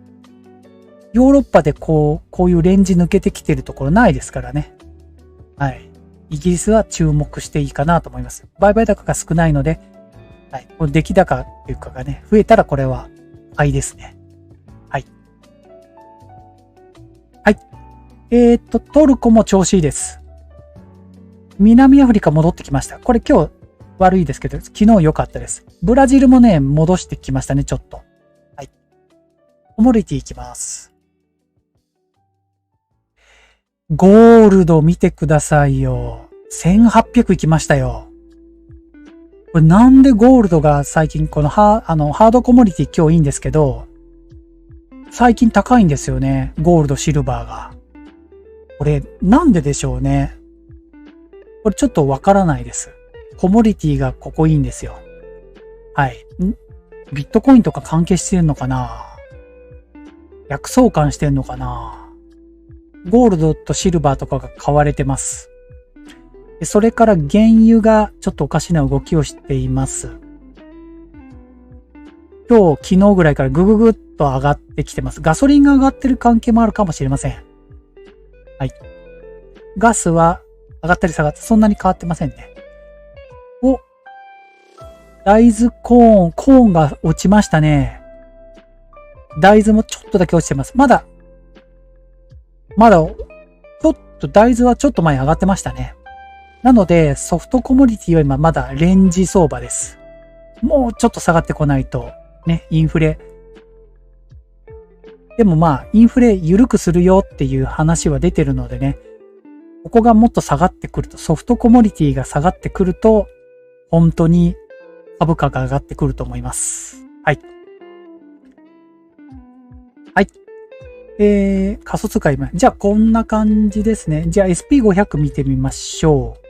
ヨーロッパでこういうレンジ抜けてきてるところないですからね。はい。イギリスは注目していいかなと思います。売買高が少ないので、はい。この出来高っていうかがね、増えたらこれは買いですね。はい。はい。トルコも調子いいです。南アフリカ戻ってきました。これ今日悪いですけど、昨日良かったです。ブラジルもね、戻してきましたね、ちょっと。はい。コモディティいきます。ゴールド見てくださいよ。1800いきましたよ。これなんでゴールドが最近このハードコモディティ今日いいんですけど、最近高いんですよね。ゴールド、シルバーが。これ、なんででしょうね。これちょっとわからないです。コモディティがここいいんですよ。はい。ビットコインとか関係してるのかな？逆相関してんのかな？ゴールドとシルバーとかが買われてます。それから原油がちょっとおかしな動きをしています。今日、昨日ぐらいからグググッと上がってきてます。ガソリンが上がってる関係もあるかもしれません。はい。ガスは上がったり下がってそんなに変わってませんね。大豆コーンが落ちましたね。大豆もちょっとだけ落ちてます。まだ、ちょっと大豆はちょっと前上がってましたね。なので、ソフトコモディティは今まだレンジ相場です。もうちょっと下がってこないと、ね、インフレ。でもインフレ緩くするよっていう話は出てるのでね、ここがもっと下がってくると、ソフトコモディティが下がってくると、本当に株価が上がってくると思います。はい。はい。仮想通貨今。じゃあこんな感じですね。じゃあ SP500 見てみましょう。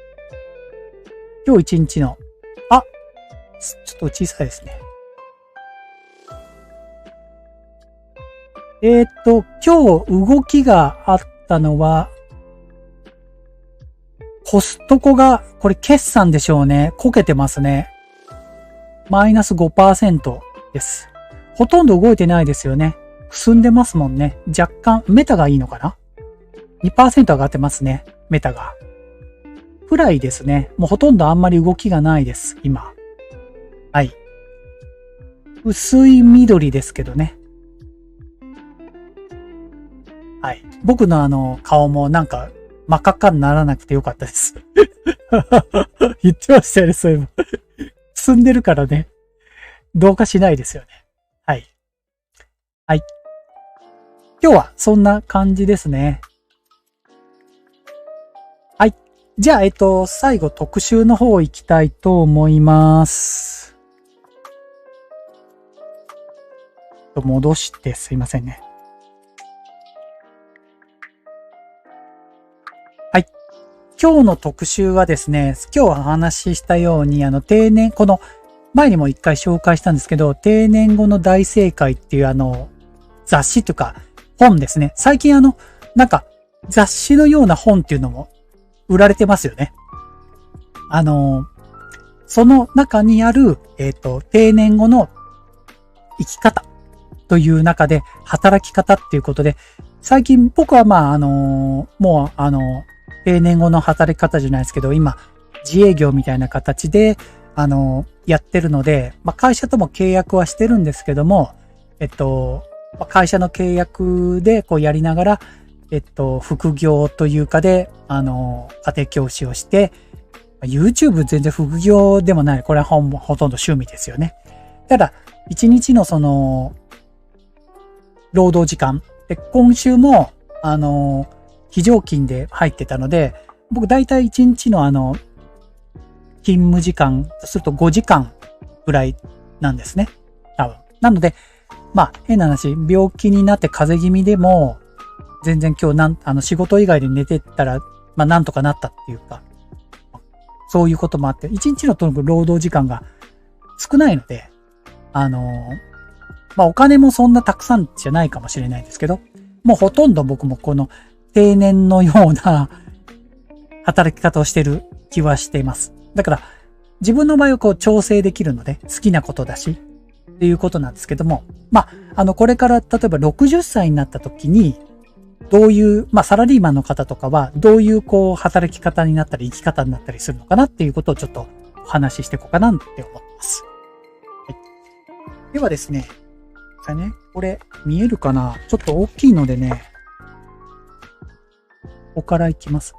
今日一日の。ちょっと小さいですね。今日動きがあったのは、コストコが、これ決算でしょうね。こけてますね。マイナス 5% です。ほとんど動いてないですよね。くすんでますもんね。若干、メタがいいのかな？ 2% 上がってますね。メタが。くらいですね。もうほとんどあんまり動きがないです。今。はい。薄い緑ですけどね。はい。僕の顔もなんか真っ赤っかにならなくてよかったです。言ってましたよね、そういえば。積んでるからね。同化しないですよね。はい。はい。今日はそんな感じですね。はい。じゃあ、最後特集の方行きたいと思います。戻してすいませんね。はい。今日の特集はですね、今日お話ししたように、定年、この前にも一回紹介したんですけど、定年後の大正解っていう雑誌というか本ですね。最近なんか雑誌のような本っていうのも売られてますよね。その中にある、定年後の生き方という中で働き方っていうことで、最近僕はもう定年後の働き方じゃないですけど、今自営業みたいな形でやってるので、会社とも契約はしてるんですけども、会社の契約でこうやりながら、副業というかで、家庭教師をして、YouTube 全然副業でもない。これはほとんど趣味ですよね。ただ、一日の労働時間。で、今週も、非常勤で入ってたので、僕大体一日の勤務時間とすると5時間ぐらいなんですね。多分。なので、変な話、病気になって風邪気味でも、全然今日仕事以外で寝てたら、なんとかなったっていうか、そういうこともあって、一日のとにかく労働時間が少ないので、お金もそんなたくさんじゃないかもしれないですけど、もうほとんど僕もこの定年のような働き方をしてる気はしています。だから、自分の場合はこう調整できるので、好きなことだし、っていうことなんですけども、これから例えば60歳になった時に、どういう、サラリーマンの方とかは、どういうこう、働き方になったり、生き方になったりするのかなっていうことをちょっとお話ししていこうかなって思ってます。はい。ではですね、これ、見えるかな？ちょっと大きいのでね、ここからいきますね。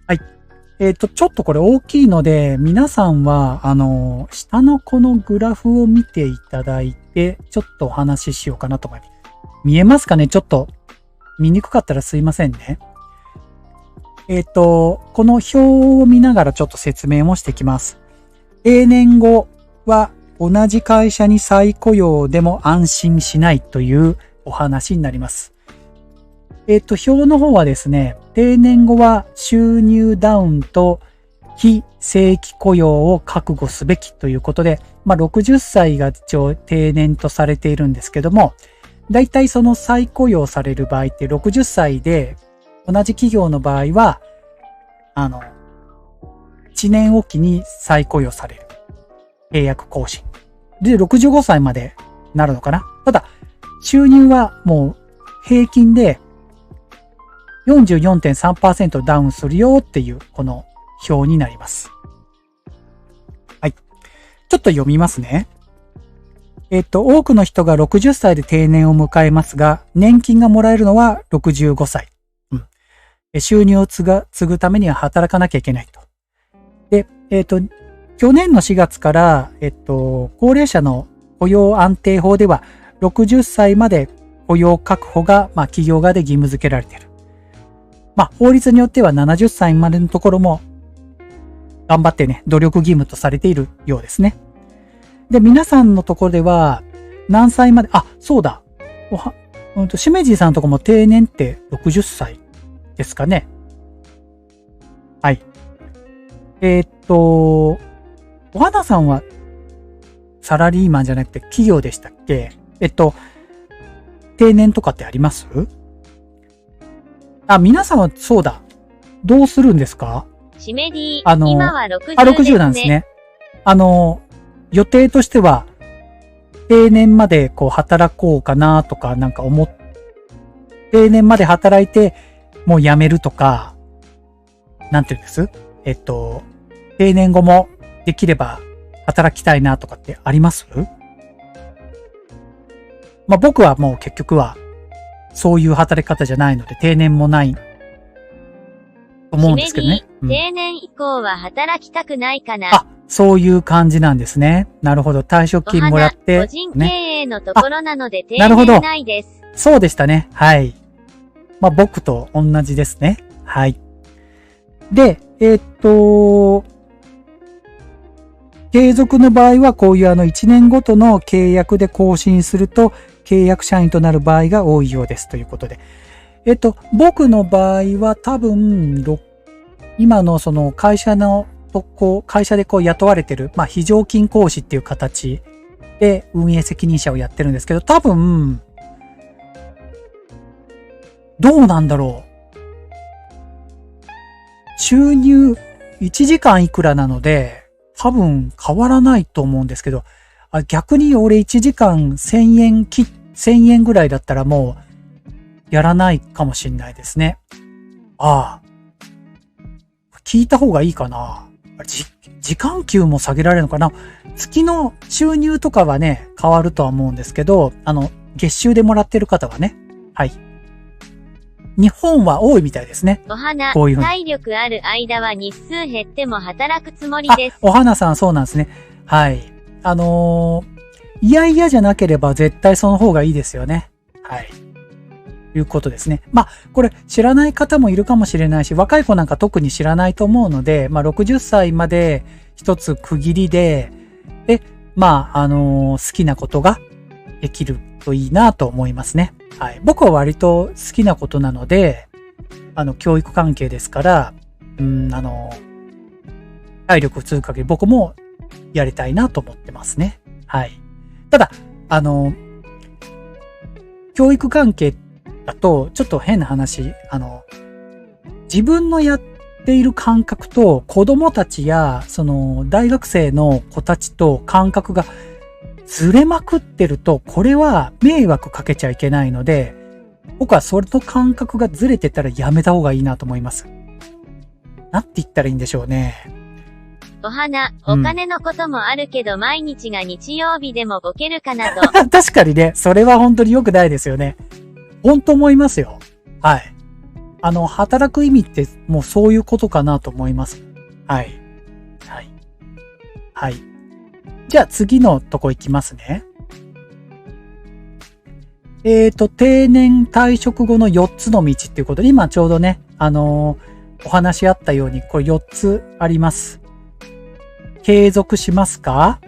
はい。ちょっとこれ大きいので、皆さんは、下のこのグラフを見ていただいて、ちょっとお話ししようかなと思います。見えますかね？ちょっと見にくかったらすいませんね。この表を見ながらちょっと説明もしてきます。定年後は同じ会社に再雇用でも安心しないというお話になります。表の方はですね、定年後は収入ダウンと非正規雇用を覚悟すべきということで、60歳が一応定年とされているんですけども、だいたいその再雇用される場合って60歳で、同じ企業の場合は、1年おきに再雇用される。契約更新。で、65歳までなるのかな。ただ、収入はもう平均で 44.3% ダウンするよっていうこの表になります。はい。ちょっと読みますね。多くの人が60歳で定年を迎えますが、年金がもらえるのは65歳。収入を継ぐためには働かなきゃいけないと。で、去年の4月から、高齢者の雇用安定法では、60歳まで雇用確保が、企業側で義務付けられている。法律によっては70歳までのところも、頑張ってね、努力義務とされているようですね。で、皆さんのところでは、何歳まで、そうだ。しめじいさんのところも定年って60歳ですかね。はい。お花さんは、サラリーマンじゃなくて企業でしたっけ？定年とかってあります？皆さんはそうだ。どうするんですか？シメディ、今は60ですね。60なんですね。予定としては、定年まで働こうかなとか定年まで働いて、もう辞めるとか、なんていうんです？定年後もできれば働きたいなとかってあります？僕はもう結局は、そういう働き方じゃないので、定年もないと思うんですけどね。定年以降は働きたくないかな。そういう感じなんですね。なるほど。退職金もらって、個人経営のところなので定年ないです。そうでしたね。はい。僕と同じですね。はい。で、継続の場合はこういう1年ごとの契約で更新すると契約社員となる場合が多いようですということで。僕の場合は多分、今のその会社で雇われてる、非常勤講師っていう形で運営責任者をやってるんですけど、多分、どうなんだろう。収入1時間いくらなので、多分変わらないと思うんですけど、逆に俺1時間1000円ぐらいだったらもうやらないかもしれないですね。聞いた方がいいかな。時間給も下げられるのかな。月の収入とかはね、変わるとは思うんですけど、月収でもらってる方はね。はい。日本は多いみたいですね。お花、こういうふうに体力ある間は日数減っても働くつもりです。お花さんそうなんですね。はい。いやいやじゃなければ絶対その方がいいですよね。はい。いうことですね。これ知らない方もいるかもしれないし、若い子なんか特に知らないと思うので、60歳まで一つ区切りで、好きなことができるといいなと思いますね。はい。僕は割と好きなことなので、教育関係ですから、体力を続く限り僕もやりたいなと思ってますね。はい。ただ、教育関係だと、ちょっと変な話、自分のやっている感覚と子供たちや、大学生の子たちと感覚がずれまくってると、これは迷惑かけちゃいけないので、僕はそれと感覚がずれてたらやめた方がいいなと思います。なんて言ったらいいんでしょうね。お花、お金のこともあるけど毎日が日曜日でもボケるかなと。確かにね、それは本当に良くないですよね。本当思いますよ。はい。働く意味ってもうそういうことかなと思います。はい。はい。はい。じゃあ次のとこ行きますね。定年退職後の4つの道っていうことで、今ちょうどね、お話あったように、これ4つあります。継続しますか？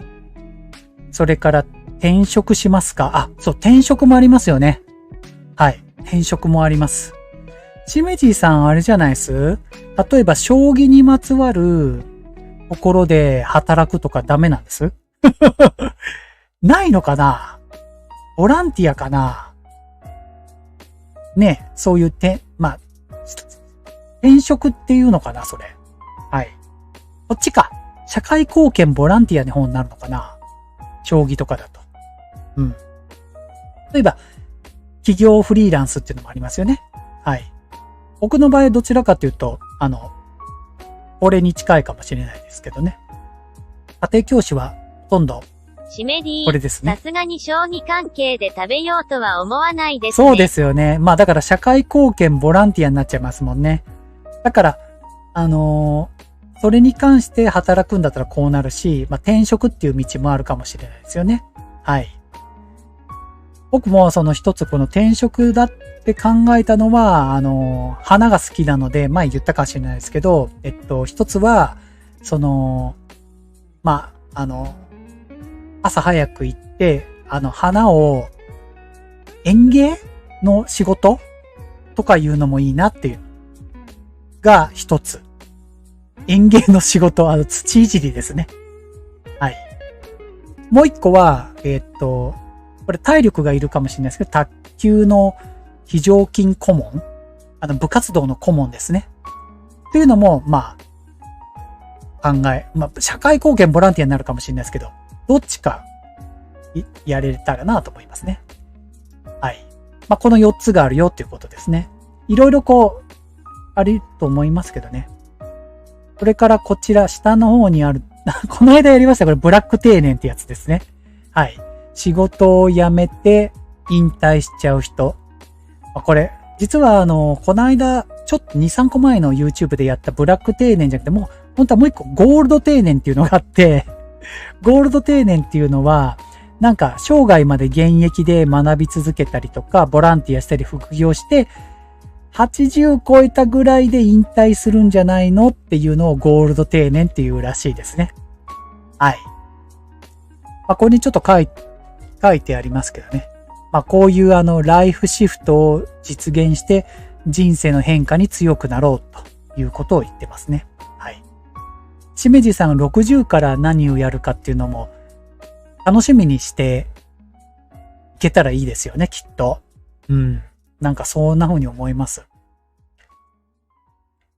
それから転職しますか？あ、そう、転職もありますよね。はい。転職もあります。しめじいさんあれじゃないです？例えば将棋にまつわるところで働くとかダメなんですないのかな？ボランティアかな？ね、そういうまあ、転職っていうのかな、それ。はい。こっちか。社会貢献ボランティアの方になるのかな？将棋とかだと。うん。例えば、企業フリーランスっていうのもありますよね。はい。僕の場合どちらかというと、俺に近いかもしれないですけどね。家庭教師はほとんど、シメディこれですね。さすがに将棋関係で食べようとは思わないですね。そうですよね。まあだから社会貢献ボランティアになっちゃいますもんね。だから、それに関して働くんだったらこうなるし、まあ転職っていう道もあるかもしれないですよね。はい。僕もその一つこの転職だって考えたのは、花が好きなので、前言ったかもしれないですけど、一つは、まあ、朝早く行って、花を園芸の仕事とかいうのもいいなっていうが一つ。園芸の仕事、土いじりですね。はい。もう一個は、これ体力がいるかもしれないですけど、卓球の非常勤顧問、部活動の顧問ですね。というのも、まあ、社会貢献ボランティアになるかもしれないですけど、どっちかやれたらなと思いますね。はい。まあ、この4つがあるよっていうことですね。いろいろあると思いますけどね。それからこちら、下の方にある、この間やりました。これ、ブラック定年ってやつですね。はい。仕事を辞めて引退しちゃう人。これ、実はこの間、ちょっと2、3個前の YouTube でやったブラック定年じゃなくて、もう、本当はもう一個ゴールド定年っていうのがあって、ゴールド定年っていうのは、なんか生涯まで現役で学び続けたりとか、ボランティアしたり副業して、80超えたぐらいで引退するんじゃないのっていうのをゴールド定年っていうらしいですね。はい。ここにちょっと書いてありますけどね。こういうライフシフトを実現して人生の変化に強くなろうということを言ってますね。はい。しめじさん60から何をやるかっていうのも楽しみにしていけたらいいですよね、きっと。うん。なんかそんな風に思います。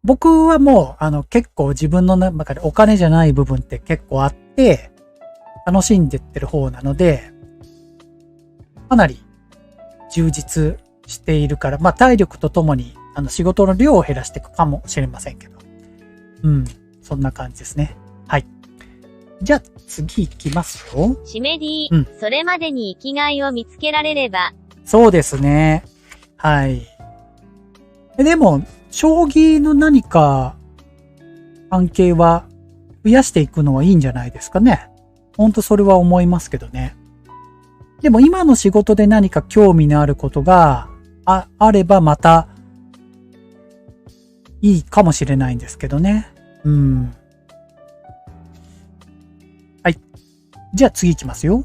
僕はもう結構自分の中でお金じゃない部分って結構あって、楽しんでってる方なので、かなり充実しているから、体力とともに仕事の量を減らしていくかもしれませんけど。うん、そんな感じですね。はい。じゃあ次行きますよ。シメディ、それまでに生きがいを見つけられれば。そうですね。はい。でも、将棋の何か関係は増やしていくのはいいんじゃないですかね。ほんとそれは思いますけどね。でも今の仕事で何か興味のあることが あればまたいいかもしれないんですけどね。うん。はい。じゃあ次行きますよ。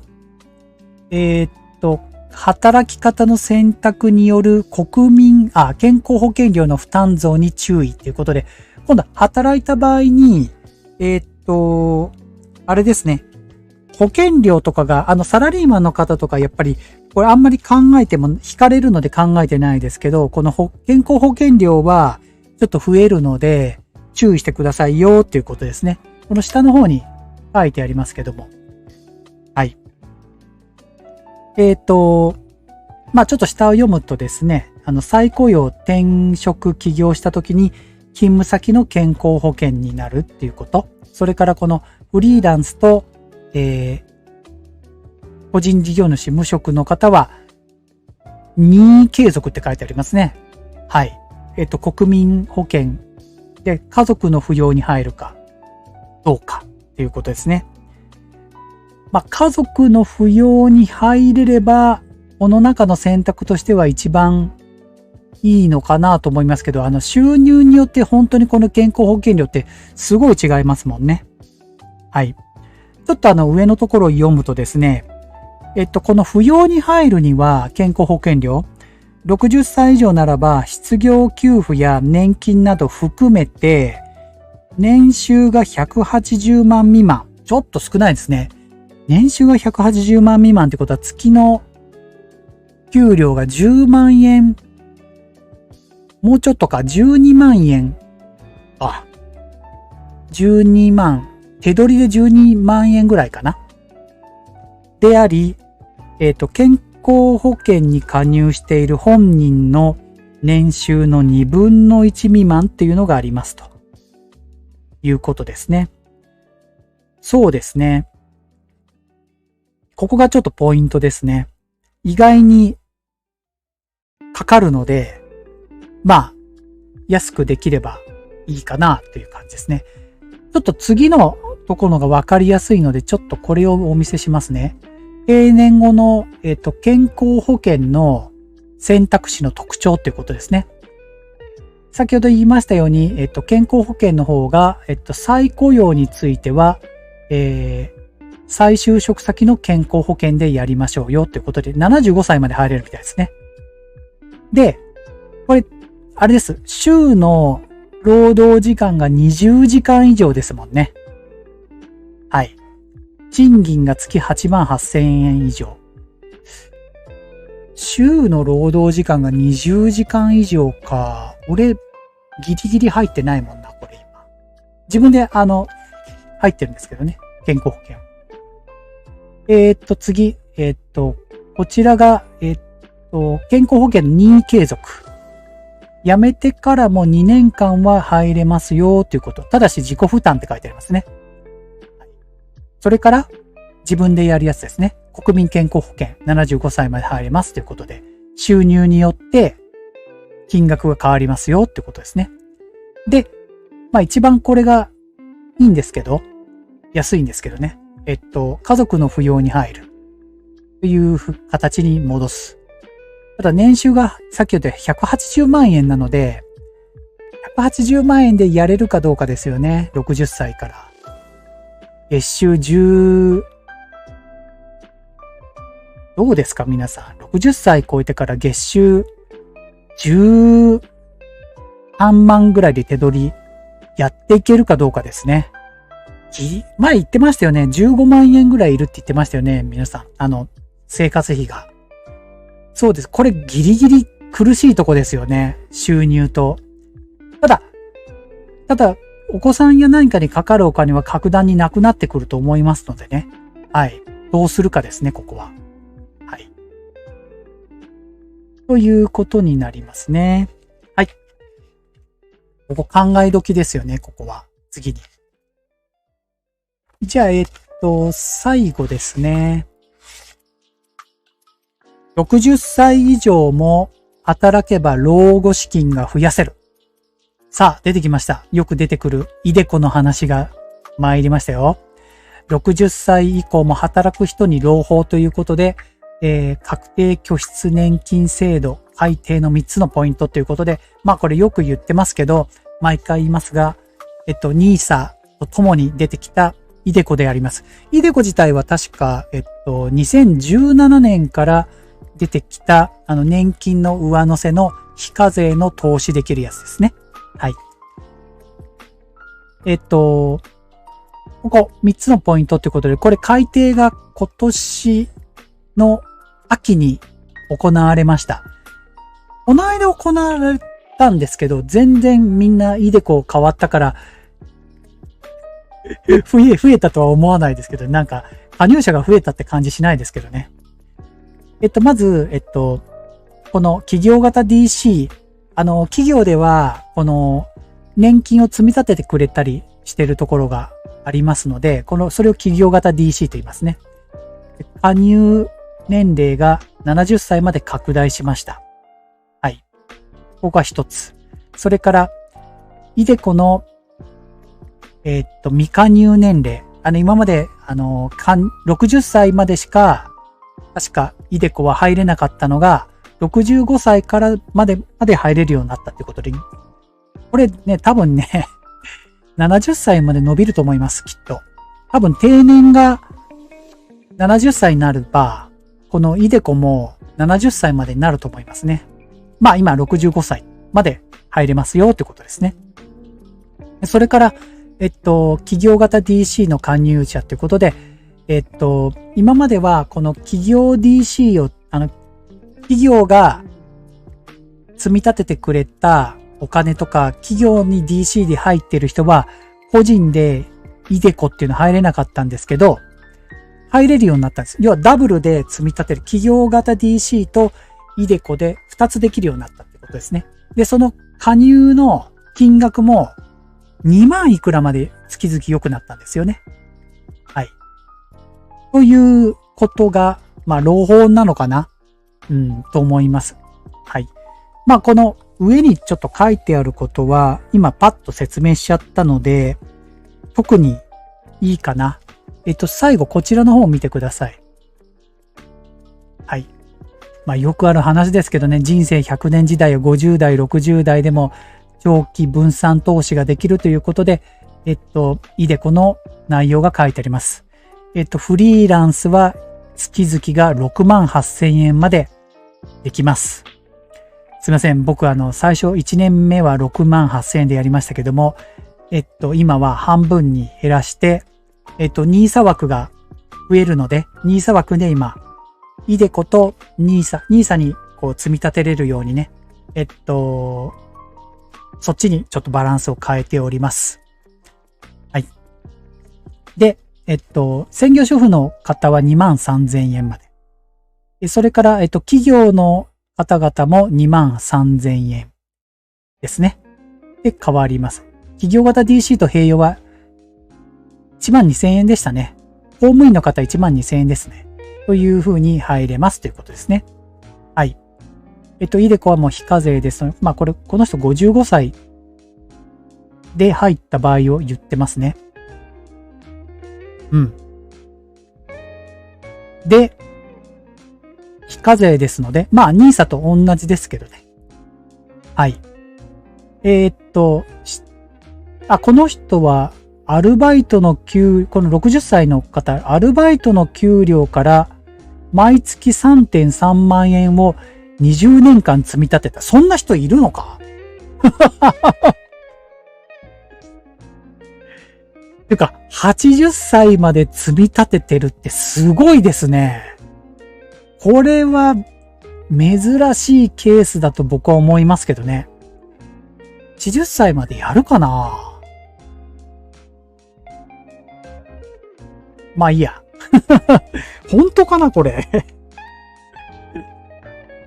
働き方の選択による健康保険料の負担増に注意ということで、今度は働いた場合に、あれですね。保険料とかが、サラリーマンの方とか、やっぱり、これあんまり考えても、引かれるので考えてないですけど、この健康保険料は、ちょっと増えるので、注意してくださいよ、っていうことですね。この下の方に書いてありますけども。はい。ちょっと下を読むとですね、再雇用転職起業した時に、勤務先の健康保険になるっていうこと。それからこのフリーランスと、個人事業主無職の方は任意継続って書いてありますね。はい。国民保険で家族の扶養に入るかどうかっていうことですね。家族の扶養に入れればこの中の選択としては一番いいのかなと思いますけど、収入によって本当にこの健康保険料ってすごい違いますもんね。はい。ちょっと上のところを読むとですね、この扶養に入るには健康保険料、60歳以上ならば失業給付や年金など含めて、年収が180万未満。ちょっと少ないですね。年収が180万未満ってことは月の給料が10万円、もうちょっとか、12万円。あ、12万。手取りで12万円ぐらいかな。であり、健康保険に加入している本人の年収の2分の1未満っていうのがありますということですね。そうですね。ここがちょっとポイントですね。意外にかかるので、まあ、安くできればいいかなという感じですね。ちょっと次のところがわかりやすいので、ちょっとこれをお見せしますね。定年後の、健康保険の選択肢の特徴ということですね。先ほど言いましたように、健康保険の方が、再雇用については、再就職先の健康保険でやりましょうよということで、75歳まで入れるみたいですね。で、これ、あれです。週の労働時間が20時間以上ですもんね。はい。賃金が月88,000円以上。週の労働時間が20時間以上か。俺、ギリギリ入ってないもんな、これ今。自分で、入ってるんですけどね。健康保険。次。こちらが、健康保険の任意継続。辞めてからも2年間は入れますよということ。ただし自己負担って書いてありますね。それから、自分でやるやつですね。国民健康保険75歳まで入れますということで、収入によって金額が変わりますよってことですね。で、まあ一番これがいいんですけど、安いんですけどね。家族の扶養に入るという形に戻す。ただ年収がさっき言った180万円なので、180万円でやれるかどうかですよね。60歳から。月収10、どうですか皆さん。60歳超えてから月収10半万ぐらいで手取りやっていけるかどうかですね。前言ってましたよね。15万円ぐらいいるって言ってましたよね。皆さん。生活費が。そうです。これギリギリ苦しいとこですよね。収入と。ただ、お子さんや何かにかかるお金は格段になくなってくると思いますのでね。はい。どうするかですね、ここは。はい。ということになりますね。はい。ここ考え時ですよね、ここは。次に。じゃあ、最後ですね。60歳以上も働けば老後資金が増やせる。さあ、出てきました。よく出てくるイデコの話が参りましたよ。60歳以降も働く人に朗報ということで、確定拠出年金制度改定の3つのポイントということで、まあこれよく言ってますけど、毎回言いますが、NISA とともに出てきたイデコであります。イデコ自体は確か、2017年から出てきた、年金の上乗せの非課税の投資できるやつですね。はい。ここ3つのポイントということで、これ改定が今年の秋に行われました。この間行われたんですけど、全然みんなイデコ変わったから、増えたとは思わないですけど、なんか加入者が増えたって感じしないですけどね。まず、この企業型 DC、企業では、この年金を積み立ててくれたりしてるところがありますので、それを企業型 DC と言いますね。加入年齢が70歳まで拡大しました。はい。ここが一つ。それから、イデコの、未加入年齢。今まで、60歳までしか、確か、イデコは入れなかったのが、65歳からまで入れるようになったってことで、これね、多分ね、70歳まで伸びると思います、きっと。多分定年が70歳になれば、このイデコも70歳までになると思いますね。まあ今65歳まで入れますよってことですね。それから、企業型 DC の加入者ってことで、今まではこの企業 DC を、企業が積み立ててくれたお金とか、企業に DC で入ってる人は、個人でイデコっていうの入れなかったんですけど、入れるようになったんです。要はダブルで積み立てる企業型 DC とイデコで2つできるようになったってことですね。で、その加入の金額も2万いくらまで月々良くなったんですよね。はい。ということが、まあ、朗報なのかなと思います。はい。まあ、この上にちょっと書いてあることは、今パッと説明しちゃったので、特にいいかな。最後こちらの方を見てください。はい。まあ、よくある話ですけどね、人生100年時代や50代、60代でも長期分散投資ができるということで、イデコの内容が書いてあります。フリーランスは月々が68,000円までできます。すいません。僕最初1年目は68,000円でやりましたけども、今は半分に減らして、NISA 枠が増えるので、NISA 枠で今、イデコとNISAにこう積み立てれるようにね、そっちにちょっとバランスを変えております。はい。で、専業主婦の方は23,000円まで。それから、企業の方々も23,000円ですね。で、変わります。企業型 DC と併用は12,000円でしたね。公務員の方12,000円ですね。という風に入れますということですね。はい。イデコはもう非課税です。まあこの人55歳で入った場合を言ってますね。で、非課税ですので、まあ NISA と同じですけどね。はい。この人は、アルバイトのこの60歳の方、アルバイトの給料から毎月 3.3 万円を20年間積み立てた。そんな人いるのかてか、80歳まで積み立ててるってすごいですね。これは珍しいケースだと僕は思いますけどね。80歳までやるかな？まあいいや。本当かなこれ。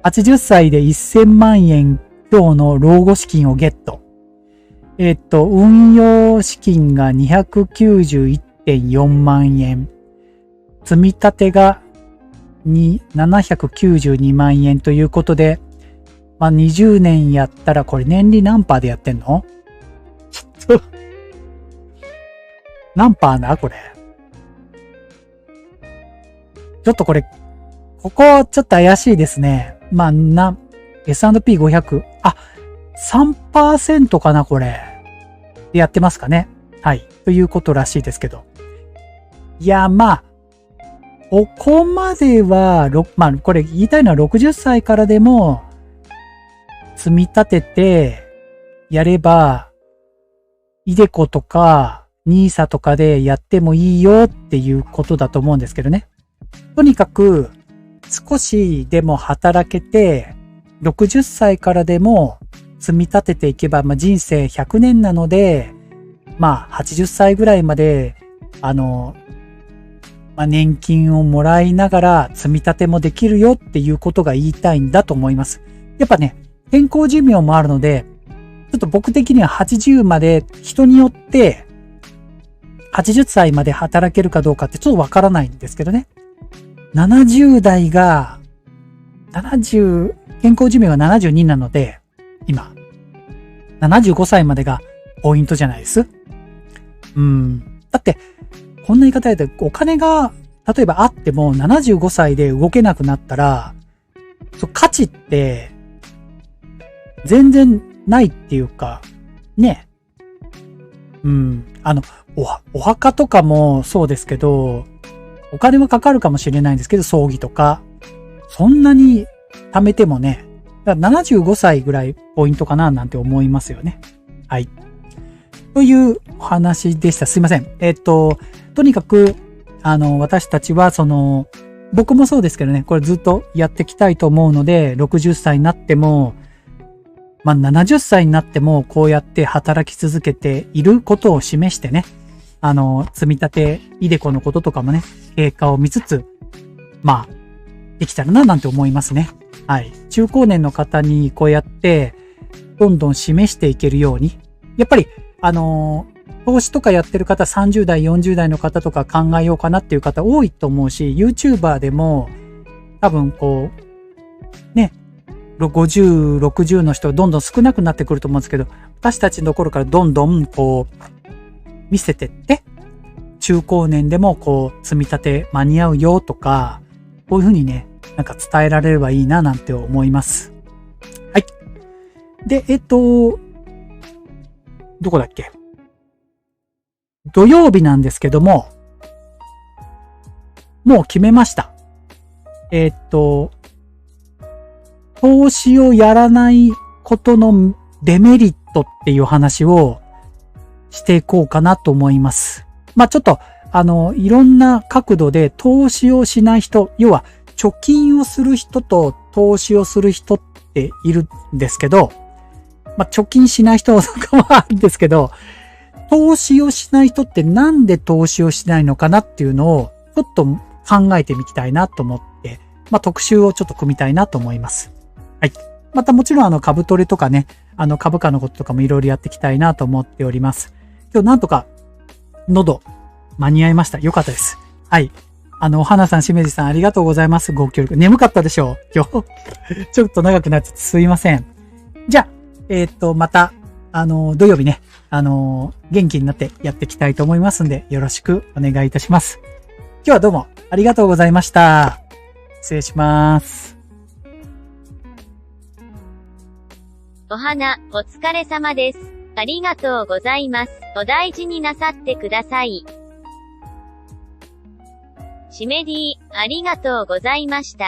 80歳で1000万円強の老後資金をゲット。運用資金が 291.4 万円。積み立てが792万円ということで、まあ20年やったらこれ年利何パーでやってんの？何パーなこれ。ちょっとこれ、ここちょっと怪しいですね。まあS&P500。あ、3% かなこれ。でやってますかね。はい。ということらしいですけど。いや、まあ、ここまでは、まあ、これ言いたいのは60歳からでも、積み立てて、やれば、イデコとか、NISA とかでやってもいいよっていうことだと思うんですけどね。とにかく、少しでも働けて、60歳からでも積み立てていけば、まあ、人生100年なので、まあ、80歳ぐらいまで、まあ、年金をもらいながら積み立てもできるよっていうことが言いたいんだと思います。やっぱね、健康寿命もあるので、ちょっと僕的には80まで人によって80歳まで働けるかどうかってちょっとわからないんですけどね。70代が、健康寿命が72なので、今、75歳までがポイントじゃないです。だって、こんな言い方でお金が、例えばあっても75歳で動けなくなったら、価値って、全然ないっていうか、ね。お墓とかもそうですけど、お金はかかるかもしれないんですけど、葬儀とか、そんなに貯めてもね、だから75歳ぐらいポイントかななんて思いますよね。はい。というお話でした。すいません。とにかく、私たちは僕もそうですけどね、これずっとやっていきたいと思うので、60歳になっても、まあ、70歳になってもこうやって働き続けていることを示してね、積み立てイデコのこととかもね、経過を見つつ、まあ、できたらななんて思いますね。はい。中高年の方にこうやって、どんどん示していけるように、やっぱり、投資とかやってる方、30代、40代の方とか考えようかなっていう方多いと思うし、YouTuber でも、多分こう、ね、50、60の人どんどん少なくなってくると思うんですけど、私たちの頃からどんどんこう、見せてって、中高年でもこう、積み立て間に合うよとか、こういうふうにね、なんか伝えられればいいななんて思います。はい。で、どこだっけ？土曜日なんですけども、もう決めました。投資をやらないことのデメリットっていう話をしていこうかなと思います。まあ、ちょっと、いろんな角度で投資をしない人、要は貯金をする人と投資をする人っているんですけど、まあ、貯金しない人とかもあるんですけど、投資をしない人ってなんで投資をしないのかなっていうのをちょっと考えてみたいなと思って、まあ、特集をちょっと組みたいなと思います。はい。またもちろん株トレとかね、株価のこととかもいろいろやっていきたいなと思っております。今日なんとか喉間に合いました。よかったです。はい。お花さん、しめじさんありがとうございます。ご協力。眠かったでしょう今日。ちょっと長くなっちゃってすいません。じゃあ、また、土曜日ね、元気になってやっていきたいと思いますんで、よろしくお願いいたします。今日はどうもありがとうございました。失礼します。お花、お疲れ様です。ありがとうございます。お大事になさってください。しめディ、ありがとうございました。